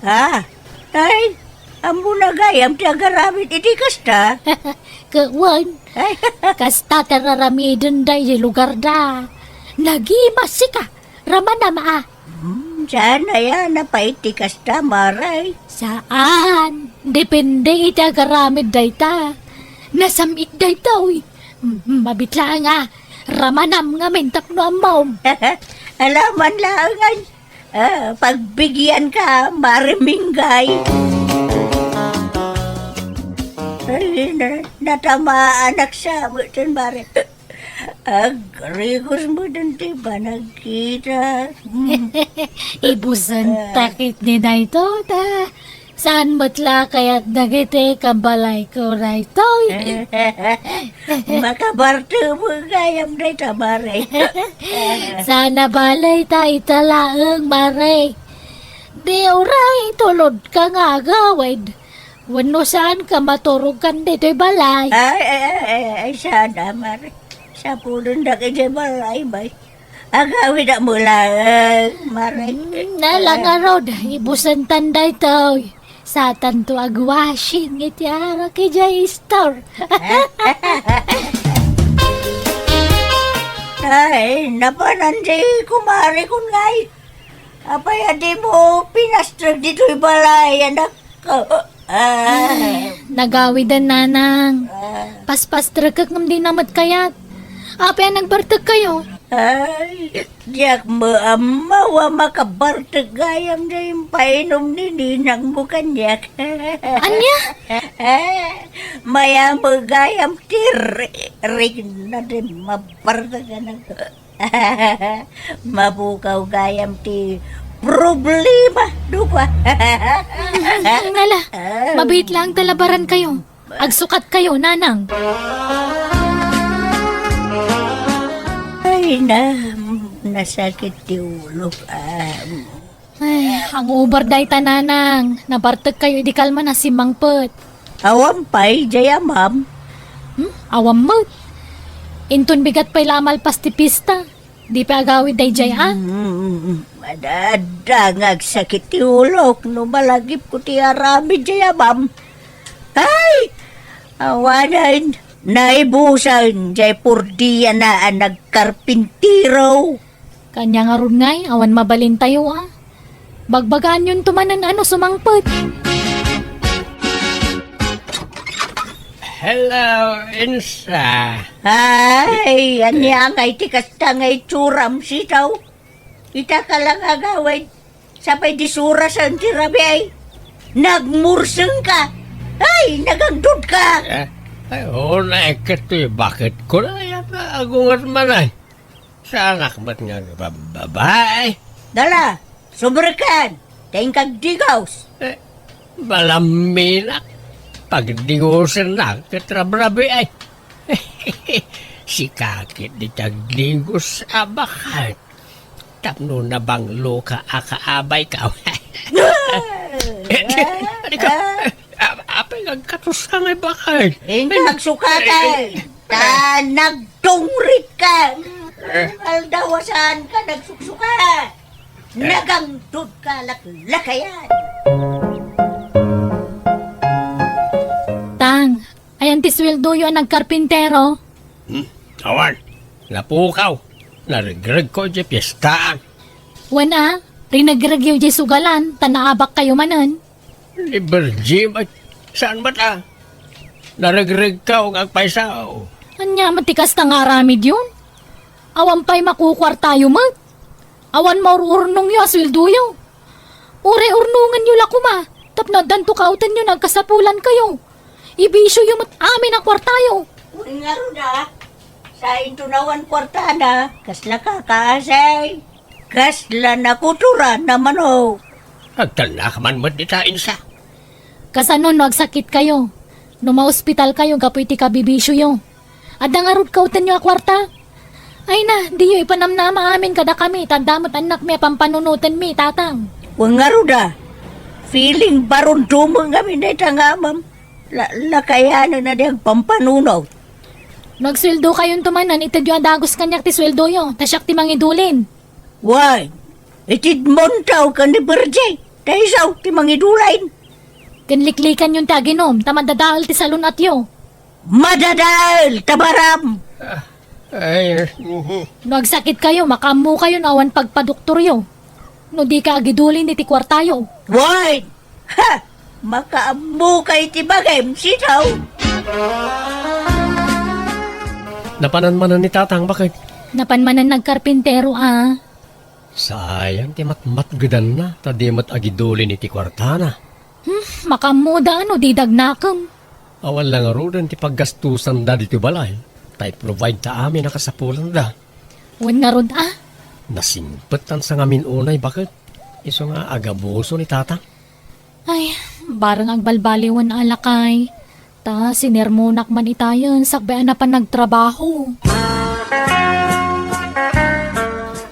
Ay, ambo na gayam ti agaramid iti kasta. Kawan, kasta tararamidan dahil lugar da. Nagimasi ka, ramanam Sana yan na pa iti kasta maray. Saan? Depende iti agaramid dahi ta. Nasamit dahi ta, uy. Mabitla nga. Ramanam nga mentap no amom. Alaman langan. Pagbigyan ka, mariminggay. Ay, natamaan anak sa butan bare. Agrigos mo dun ba nagkita? Ibusan takit ni na ito, ta. Saan matla kaya't nagite kabalay ko na ito? Makabarte mo gayam na ito, bare. Sana balay ta italaang maray. Di oray, tulod ka nga agawid. Wano saan ka maturugan dito'y balay? Ay, sana, mare. Sa pulong na kaya balay, bay. Agawin na mula, mare. Nalang arod, ibusan tanda ito. Sa tanto agwashing itiara kay Jay Star. Ay, napanan di kumari kun ngay. Apay, adi mo pinastrag dito'y balay, anak ko. Nagawidan nanang. Paspas tragak ng di namat kayat. Apay, nagbartag kayo. Ay, diyak mo amawa makabartag gayam na yung painom ni ninang mo kanyak. Anya? Maya mo gayam tirik na din mabartag na ko. Mabukaw gayam ti problema, dupa. Ngala, mabait lang talabaran kayo. Agsukat kayo, nanang. Ay, nasakit ti ulo. Ay, ang ubar day tananang. Nabartag kayo, di kalma na si Mangpet. Awampay, jaya ma'am. Awam mo. Inton bigat pa'y lamal pastipista. Di pa agawid day jay, ha? Madadangag sakit ti ulo. No malagip ko ti arami, jaya ma'am. Ay, awanan. Naibusan, jay purdiya na nagkarpintiro. Kanya nga ron ngay, awan mabalin tayo, ha? Bagbagaan yun tumanan sumangpet. Hello, Insa. Ay, anya ngay ti kasta ngay tsuram sitaw. Ita ka lang agawin. Sapay di surasan ti rabi ay. Nagmurseng ka. Ay, nagagdud ka. Ay, na ikato'y bakit ko na yan agungat man ay. Sa anak ba't nga babae? Dala, subrikan. Tayong kagdigaws. Malaminak. Pagdingusan na, katrabrabi ay. Si kakit di tagdingos abakan. Tapno na bang loka akaabay ka? Apay nagkatusang ay bakal. Nagsukatan. Ta nagtungrit ka. Aldawasan ka, nagsuksuka. Nagangdud ka, lakayan. Tang, ayan ti sweldo yun ang nagkarpintero. Awan, napukaw. Narigrag ko di piyestaan. Wana, rinagragyaw di sugalan, tanaabak kayo manan. Liber Jim, ay saan ba ta? Narigrag ka o agpaisaw. Anya, matikas na nga ramid yun. Awan pa'y makukwar tayo mag. Awan maururnong yo asweldo yo. Ure urnungan yo lakuma. Tapno danto kautan nyo nagkasapulan kayo. Ibisyo yung amin ang kwartayo. Uy nga ro na. Sa intunawan kwartada, kasla kakasay. Kasla nakuturan naman o. Agtalak man mo ditain sa. Kasanon nagsakit kayo. No ma-hospital kayo, kapoy ti kabibisyo yo. Adda nga rod kautan nyo a kwarta. Ay na, di yo ipanamnama amin kada kami. Tandamot anak mi pampanunutan mi, tatang. Uy nga ro na. Feeling baron dumang kami na itangamam. Lakayanan na diyang pampanunaw. Nagsweldo kayong tumanan, itad yung adagos kanyak ti sweldo yo. Tasyak ti mangidulin. Why? Itid montaw ka ni Berjay. Taisaw ti mangidulain. Kanliklikan yung taginom, tamadadaal ti salon at yo. Madadal, tabaram. Ay, Nagsakit kayo, makamu kayo na awan pagpadoktor yo. No di ka agidulin ti kwartayo. Why? Ha! Makaamu kay ti bagay, sitaw. napanan man ni tatang bakit? Napanmanan nagkarpintero Sayang, ti matmatgadan na. Tadi mat agidulin iti kwartana. Makamuda di dagnakam. Awan lang ron ti paggastusan da dito balay. Tay provide ta amin nakasapulan da. Wan nga ron Nasimpetan sa ngamin unay bakit? Iso nga agabuso ni tatang. Ay, barang agbalbaliwan alakay. Ta, sinermonak man itayon, sakbayan na pa nagtrabaho.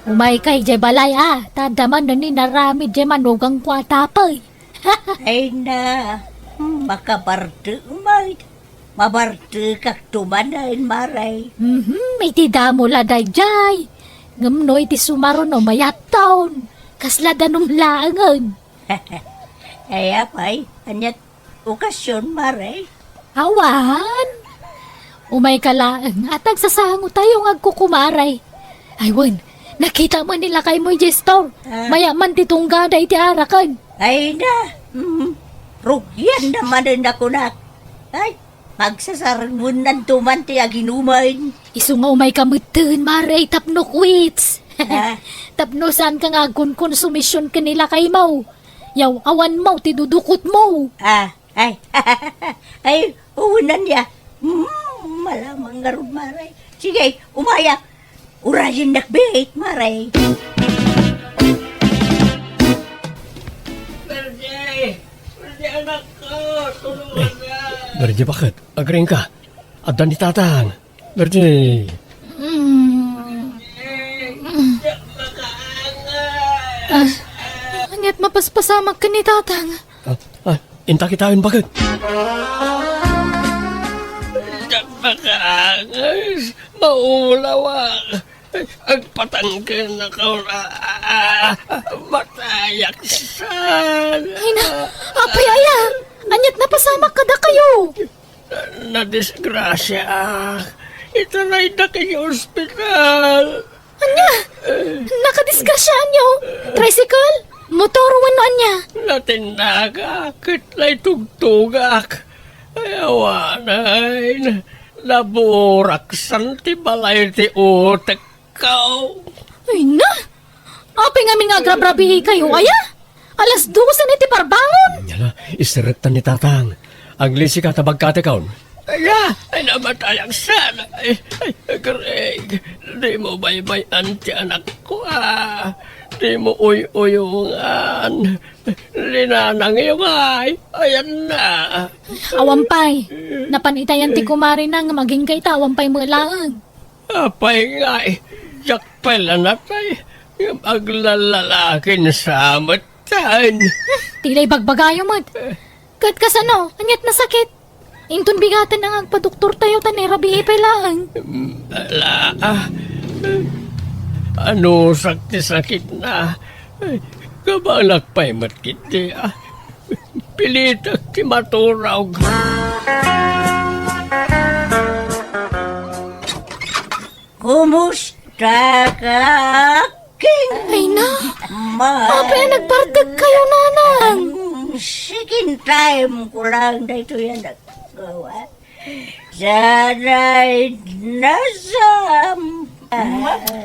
Umay kay jay balay tadaman na ni naramid jay manugang kwatapay. Ay na, makabarte umay. Mabarte kak tumanain maray. May tidamo laday jay. Ngamnoy ti sumaron o mayat taon. Kasla danong laangan. Ay apay, anyat okasyon maray. Awan! Umay ka lang, atag sasango tayo ng agkukumaray. Aywan, nakita mo nila kay mo store. Mayaman titungga na iti arakan. Ay na, rugyan naman rin ako na. Ay, magsasarmunan tuman ti aginuman. Isu nga umay kamutin, maray, tapno quits. Ah. Tapno saan ka nga konsumisyon ka nila kay mo. Yaw, awan mo, tidudukot mo. Ay, ay, unan niya. Malamang nga rin, maray. Sige, umaya. Urayin nakbihit, maray. Berje bakit? Agring ka. Adan ni tatang. Berje. Anyat mapaspasamak ka ni tatang. Inta kitain bakit? Makaangas, maulawa. Agpatangkin na ka matayaksan. Ay na, apay aya. Anyat napasamak ka da kayo. Nadisgrasya. Itaray na kayo ospital. Anya, nakadisgrasyan niyo. Tricycle? Motor wano anya. Natinagak, itlay tugtugak. Ayawanay, naburaksan ti balay ti utek kao. Ay na, apay nga nga grabrabihi kayo aya. Alas 12 na ti parbangon. Yala, isirektan ni tatang. Aglisi ka tabag katekaon. Ay namatayang sana. Ay, Greg, di mo baybayan ti anak ko Di mo uy-uyungan. Linanang yung ayan na. Awampay, napanitayan ti kumari na nga maging kay tawampay mo lang. Apay jakpay lang natay. Maglalalakin sa matan. Tilay bagbagayo mat. Kat kasano, anyat na sakit. Intun bigatan na nga agpadoktor tayo tani rabi lang. Ano sakit na? Kabalak pa'y matkiti Pilitak ti maturaw. Kumusta ka, King? Ay na, apay nagpartag kayo nanang. Second time ko lang na ito yan nagawa. Sana'y nasam.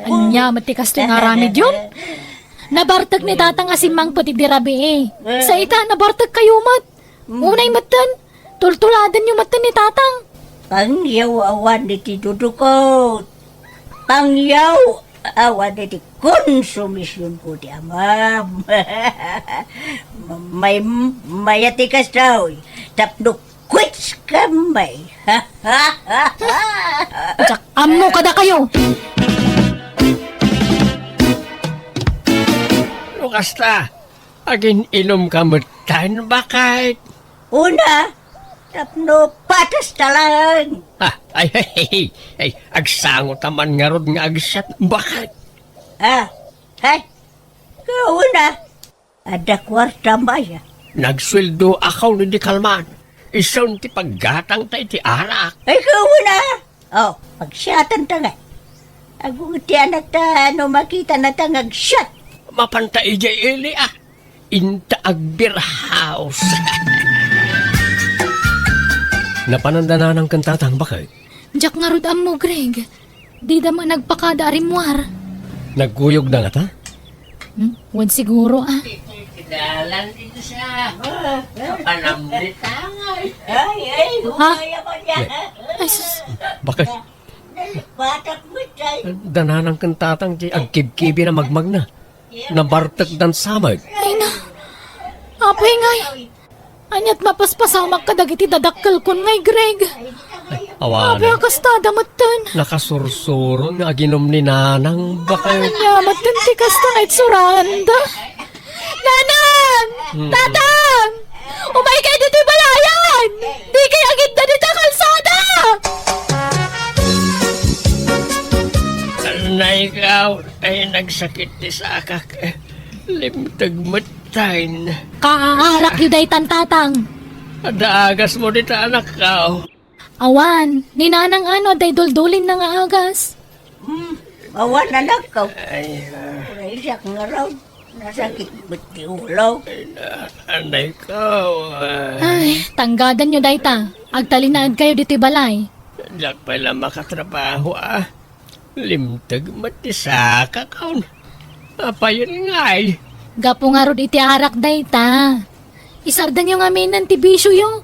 Anya, matikas to nga ramid yun. Nabartag ni tatang asimang pati dirabi Sa ita, nabartag kayo mat. Unay matan, tultuladan yung matan ni tatang. Pangyaw awan di ti dudukot. Pangyaw awan di ti konsumisyon ko di amam. Mayatikas daw. Tapno quits kamay. Tsak, amno kada kayo. Kasta, agin inom ka matan bakit? Una, tapno patas talang. Ay, agsangot naman nga rod nga agsat. Bakit? Hay, kauna, ada kwarta maya. Nagsweldo akaw ni di kalman. Isaw ti paggatang tayo ti arak. Ay, kauna. Pagsyatan tangay. Agung ti anak ta, no makita na tangag syat. Mapantay jay ili Inta agbir house. Napanandana ng kantatang bakit? Jack nga rod mo, Greg. Di da mo nagpakada arimwar. Nagkuyog na nga ta? Wan siguro Nagpalan din siya. Panamlit tangay. Ay, humaya ko niya. Ay, sus. Bakit? Batak mo, Chay. Dananang kantatang di agkib-kibi na magmag na. Nabartag dan samag. Ay na. Apay ngay. Anyat mapaspasamak ka dagiti dadakkel kon ngay, Greg. Apay Awana. akastada matan. Nakasursuro nga ginom ni nanang bakit. Yamat din ti kasta ngay suranda. Nanang! Tatang! Umay kayo dito balayan! Di kayo agit na dito kalsada! Na ikaw ay nagsakit ni sakak. Limtag matayin. Kaarak yu daytan tatang. Adaagas mo dito anak ka. Awan, ni nanang ano day duldulin na nga agas. Awan anak ko. Ay, Uray siya nga raw. Nasakit ba't di ulaw? anay ka. Ay, tanggadan yu dayta. Agtalinaad kayo dito balay. Diyak pala makatrabaho Limtag mati sakak kaon. Apa yun ngay? Gapo nga rod iti arak dayta. Isardan yung aminan ti bisyo yo.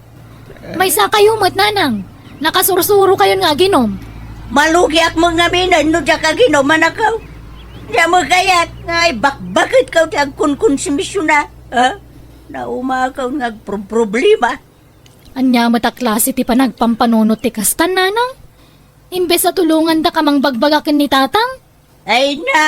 May sa kayo mat nanang. Nakasursuro kayo nga ginom. Malugi ak mo nga minan, no dya ka ginoman akaw. Diya mo kayat, nga bakit ka ti agkon-konsumisyon na? Ha? Nauma ka problema. Anya mata klase ti panagpampanunot ti kastan nanang. Imbes sa tulungan da kamang bagbagakin ni tatang. Ay na,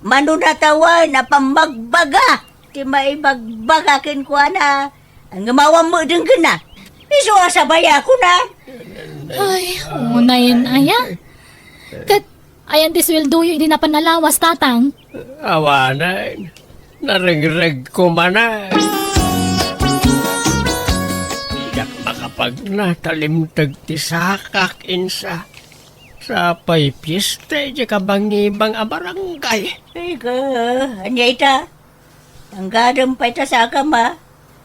manunatawa na pambagbaga. Ti maibagbagakin ko na. Ang gumawa mo din ka na. Iso asabay ako na. Ay, unayin aya. Kat, ayan ti sweldo yung di na panalawas tatang. Awanan. Naringreg ko manay. Diyak makapag natalimtag ti sakak insa. Sa pay piste, di ka bangibang abarangay. Ay ka, anya ita. Ang gadam pa ita sa kama.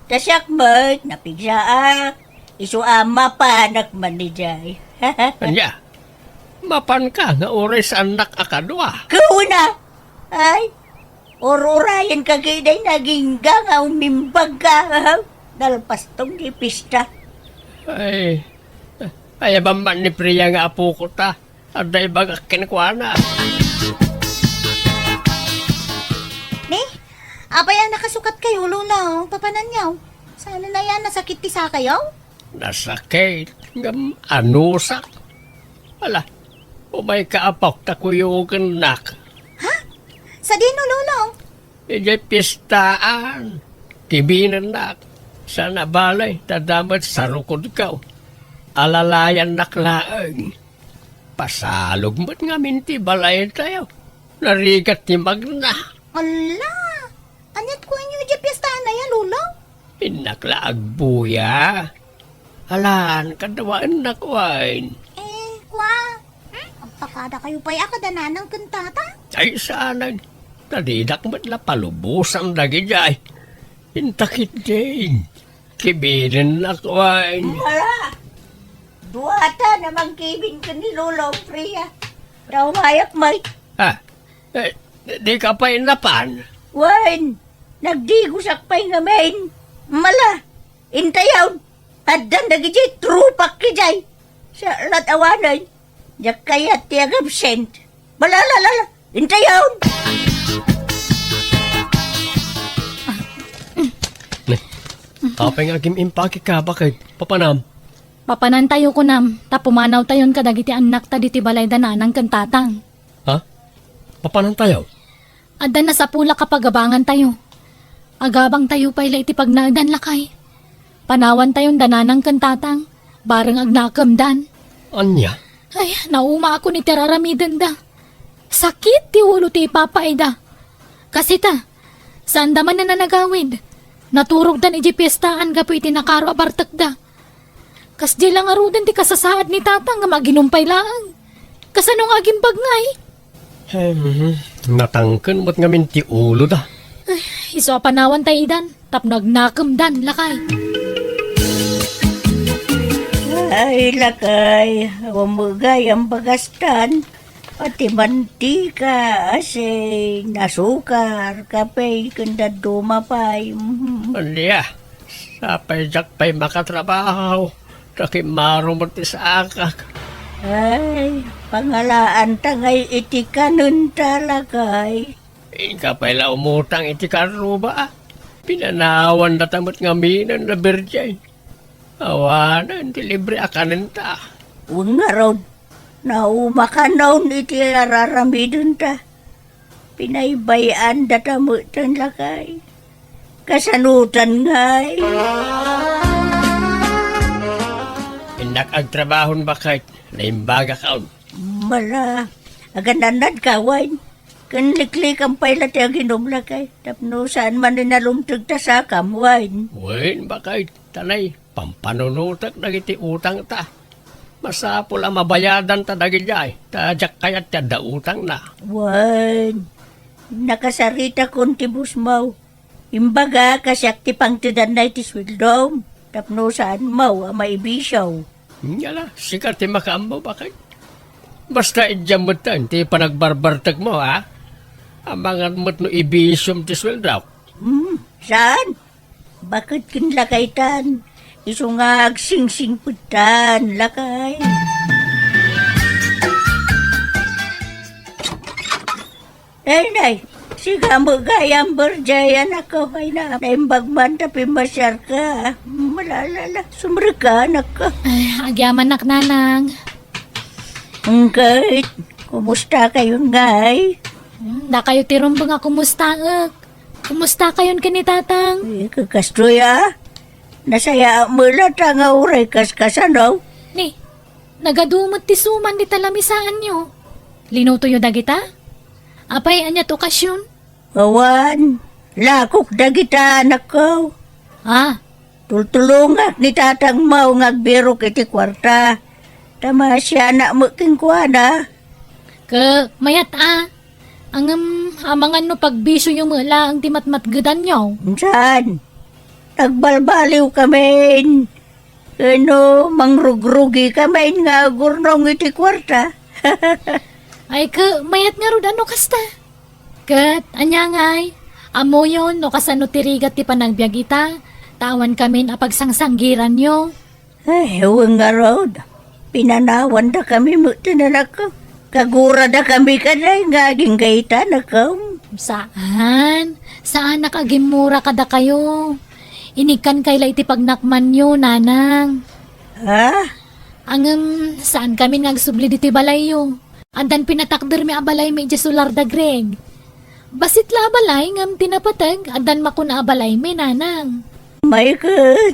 Tasyak mo't napigsaak. Isu ama pa anak man ni Jay. Anya, mapan ka nga oras anak akadwa. Kauna! Ay, orurayan ka kiday naging nga umimbag ka. Dalpastong di pista. Ay, ay man ni Priya nga apo ko ta. Aday bagak kinkwana. Ni, apay ang nakasukat kayo, Luna, papananyaw. Sana na yan, nasakit ti sa kayo? Nasakit. Ngam anusak. Ala, umay kaapok ta kuyugan nak. Sa dino, Luna? Ijay pistaan. Kibinan nak. Sana balay, tadamat sa rukod ka. Alalayan naklaang. Pasalog mo't nga minti balay tayo. Narigat ni Magna. Ala, anyat ko inyo di piyestahan na yan, Lula? Inakla agbuya. Alan, kadawaan nakwain. Kwa, ang pakada kayo pa'y akadanan ng kantata? Ay sanag. Nadidak mo't la palubusan lagi jay. Intakit din. Kibirin nakwain. Hala! Duwata namang kibin ka ni Lolo Priya. Naumayak may. Ha? Di ka pa inapan? Wan! Nagdigusak pa'y nga main. Mala! Intayaw! Haddan nagijay trupak kijay. Sa latawanan. Diyak kaya tiyag absent. Malalalala! Intayaw! Kapay nga impaki ka, bakit? Papanam? Papanan tayo ko nam, tapumanaw tayon kadagiti anak ta diti balay dananang kantatang. Ha? Papanam tayo? Adda na sa pula kapag abangan tayo. Agabang tayo pa iti pagnagdan lakay. Panawan tayon dananang kantatang, bareng agnakamdan. Anya? Ay, nauma ako ni teraramidan da. Sakit ti ulo ti papaida. Kasi ta, saan daman na nanagawid? Naturog dan iji piyestaan gapo iti nakaro abartak da. Kas di lang arudan ti kasasaad ni tatang nga maginumpay lang. Kasanong aging bagnay? Natangken mo't nga minti ulo da. Iso panawan tayo idan, tap nagnakam lakay. Ay, lakay. Umugay ang bagastan. Pati mantika, asing, nasukar, kape, kanda dumapay. Anya, sapay jak pa'y makatrabaho. Nakimaro mo ti sa akak. Ay, pangalaan tangay iti kanun talakay. Ika pa'y umutang iti karo ba? Pinanawan na tamot nga minan na birjay. Awanan, ti libre akanin ta. Huwag nga raw, naumakanaw iti araramidun ta. Pinaybayan datamutan lakay. Kasanutan ngay. Inak ang trabahon ba kahit naimbaga kaon? Mala, agananad kawain. Kanliklik ang pailat yung ginom lakay. Tapno saan man ninalumtag ta sa kamwain. Wen ba kahit tanay, pampanunutak nagiti utang ta. Masapol ang mabayadan ta dagijay. Tajak kayat da utang na. Wan, nakasarita kon tibus mau. Imbaga kasyak ti pang tidanay ti swildom. Tapno saan mau ang maibisyaw. Yala, sikat ti makambo ba kahit? Basta idyamutan ti panagbarbartag mo ha. Amangan mo't no ibisyom ti sweldaw. Saan? Bakit kinlakaytan? Isungag sing-sing putan, lakay. Nay, siga mo gayang berjaya anak ko, ay na. Naimbagman tapi masyar ka. Malalala, sumra ka, anak ko. Ay, agyaman nak nanang. Kahit, kumusta kayo ngay? Da kayo tirumbang nga kumusta ek. Kumusta kayon kini tatang? Kakastoy Nasaya mo lang nga uray kaskasanaw. Ni, nagadumot ti suman di talamisaan nyo. Linuto yung dagita? Apay anyat okasyon? Awan, lakok dagita anak ko. Ah, Tultulungak ni tatang mau ngagbiro kiti kwarta. Tama siya na mo kingkwana. mayat Ang amangan no pagbisyo yung mula ang timatmatgadan nyo. Saan? Nagbalbaliw kami. Mangrugrugi kami nga gurnong iti kwarta. Ay mayat nga rod ano kasta. Anyangay, amo yon no kasano tirigat ti panagbiag ita. Tawan kami apagsangsangiran nyo. Ay, huwag nga rod. Pinanawan da kami mo tinanak ko. Kagura da kami kanay nga ginggayta na ko. Saan? Saan nakagimura kada kayo? Inikan kaila iti pagnakman nyo, nanang. Ha? Saan kami nagsubli diti balayo? Andan pinatakder mi abalay mi jesular da Greg. Basit la abalay ngam tinapatag, andan makuna abalay mi, nanang. May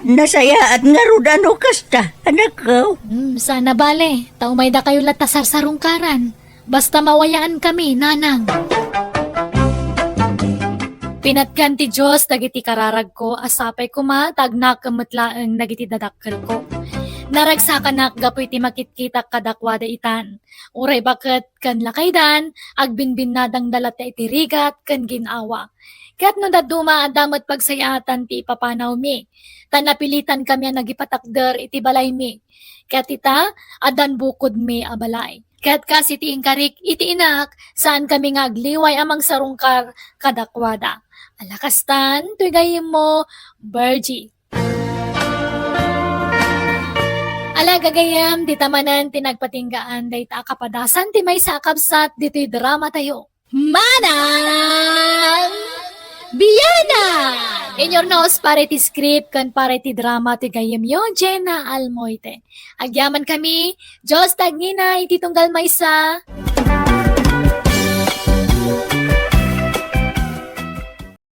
nasaya at nga rudano kasta, anak ko. Sana bale, taumay da kayo latasar sarungkaran. Basta mawayaan kami, nanang. Pinatgan ti Diyos, dagiti kararag ko, asapay ko tagnak kamatlaang dagiti dadakkel ko. Naragsakanak gapoy ti makitkita kadakwada itan. Uray bakit kan lakaydan, agbinbin nadang dalat ti itirigat kan ginawa. Kaya't no daduma adamot pagsayatan ti ipapanaw mi. Tanapilitan kami ang nagipatakder iti balay mi. Kaya't ita, adan bukod mi abalay. Kaya't kasi ti ingkarik iti inak, saan kami nga agliway amang sarungkar kadakwada. Alakastan, tuigayim mo, Bergie. Alagagayam, di tamanan, tinagpatinggaan, day ta kapadasan, ti may sakabsat, dito'y drama tayo. Manang! Biyana! In your nose, pare ti script, kan pare ti drama, ti gayam yo, Jenna Almoite. Agyaman kami, Diyos tagina, iti tunggal maysa.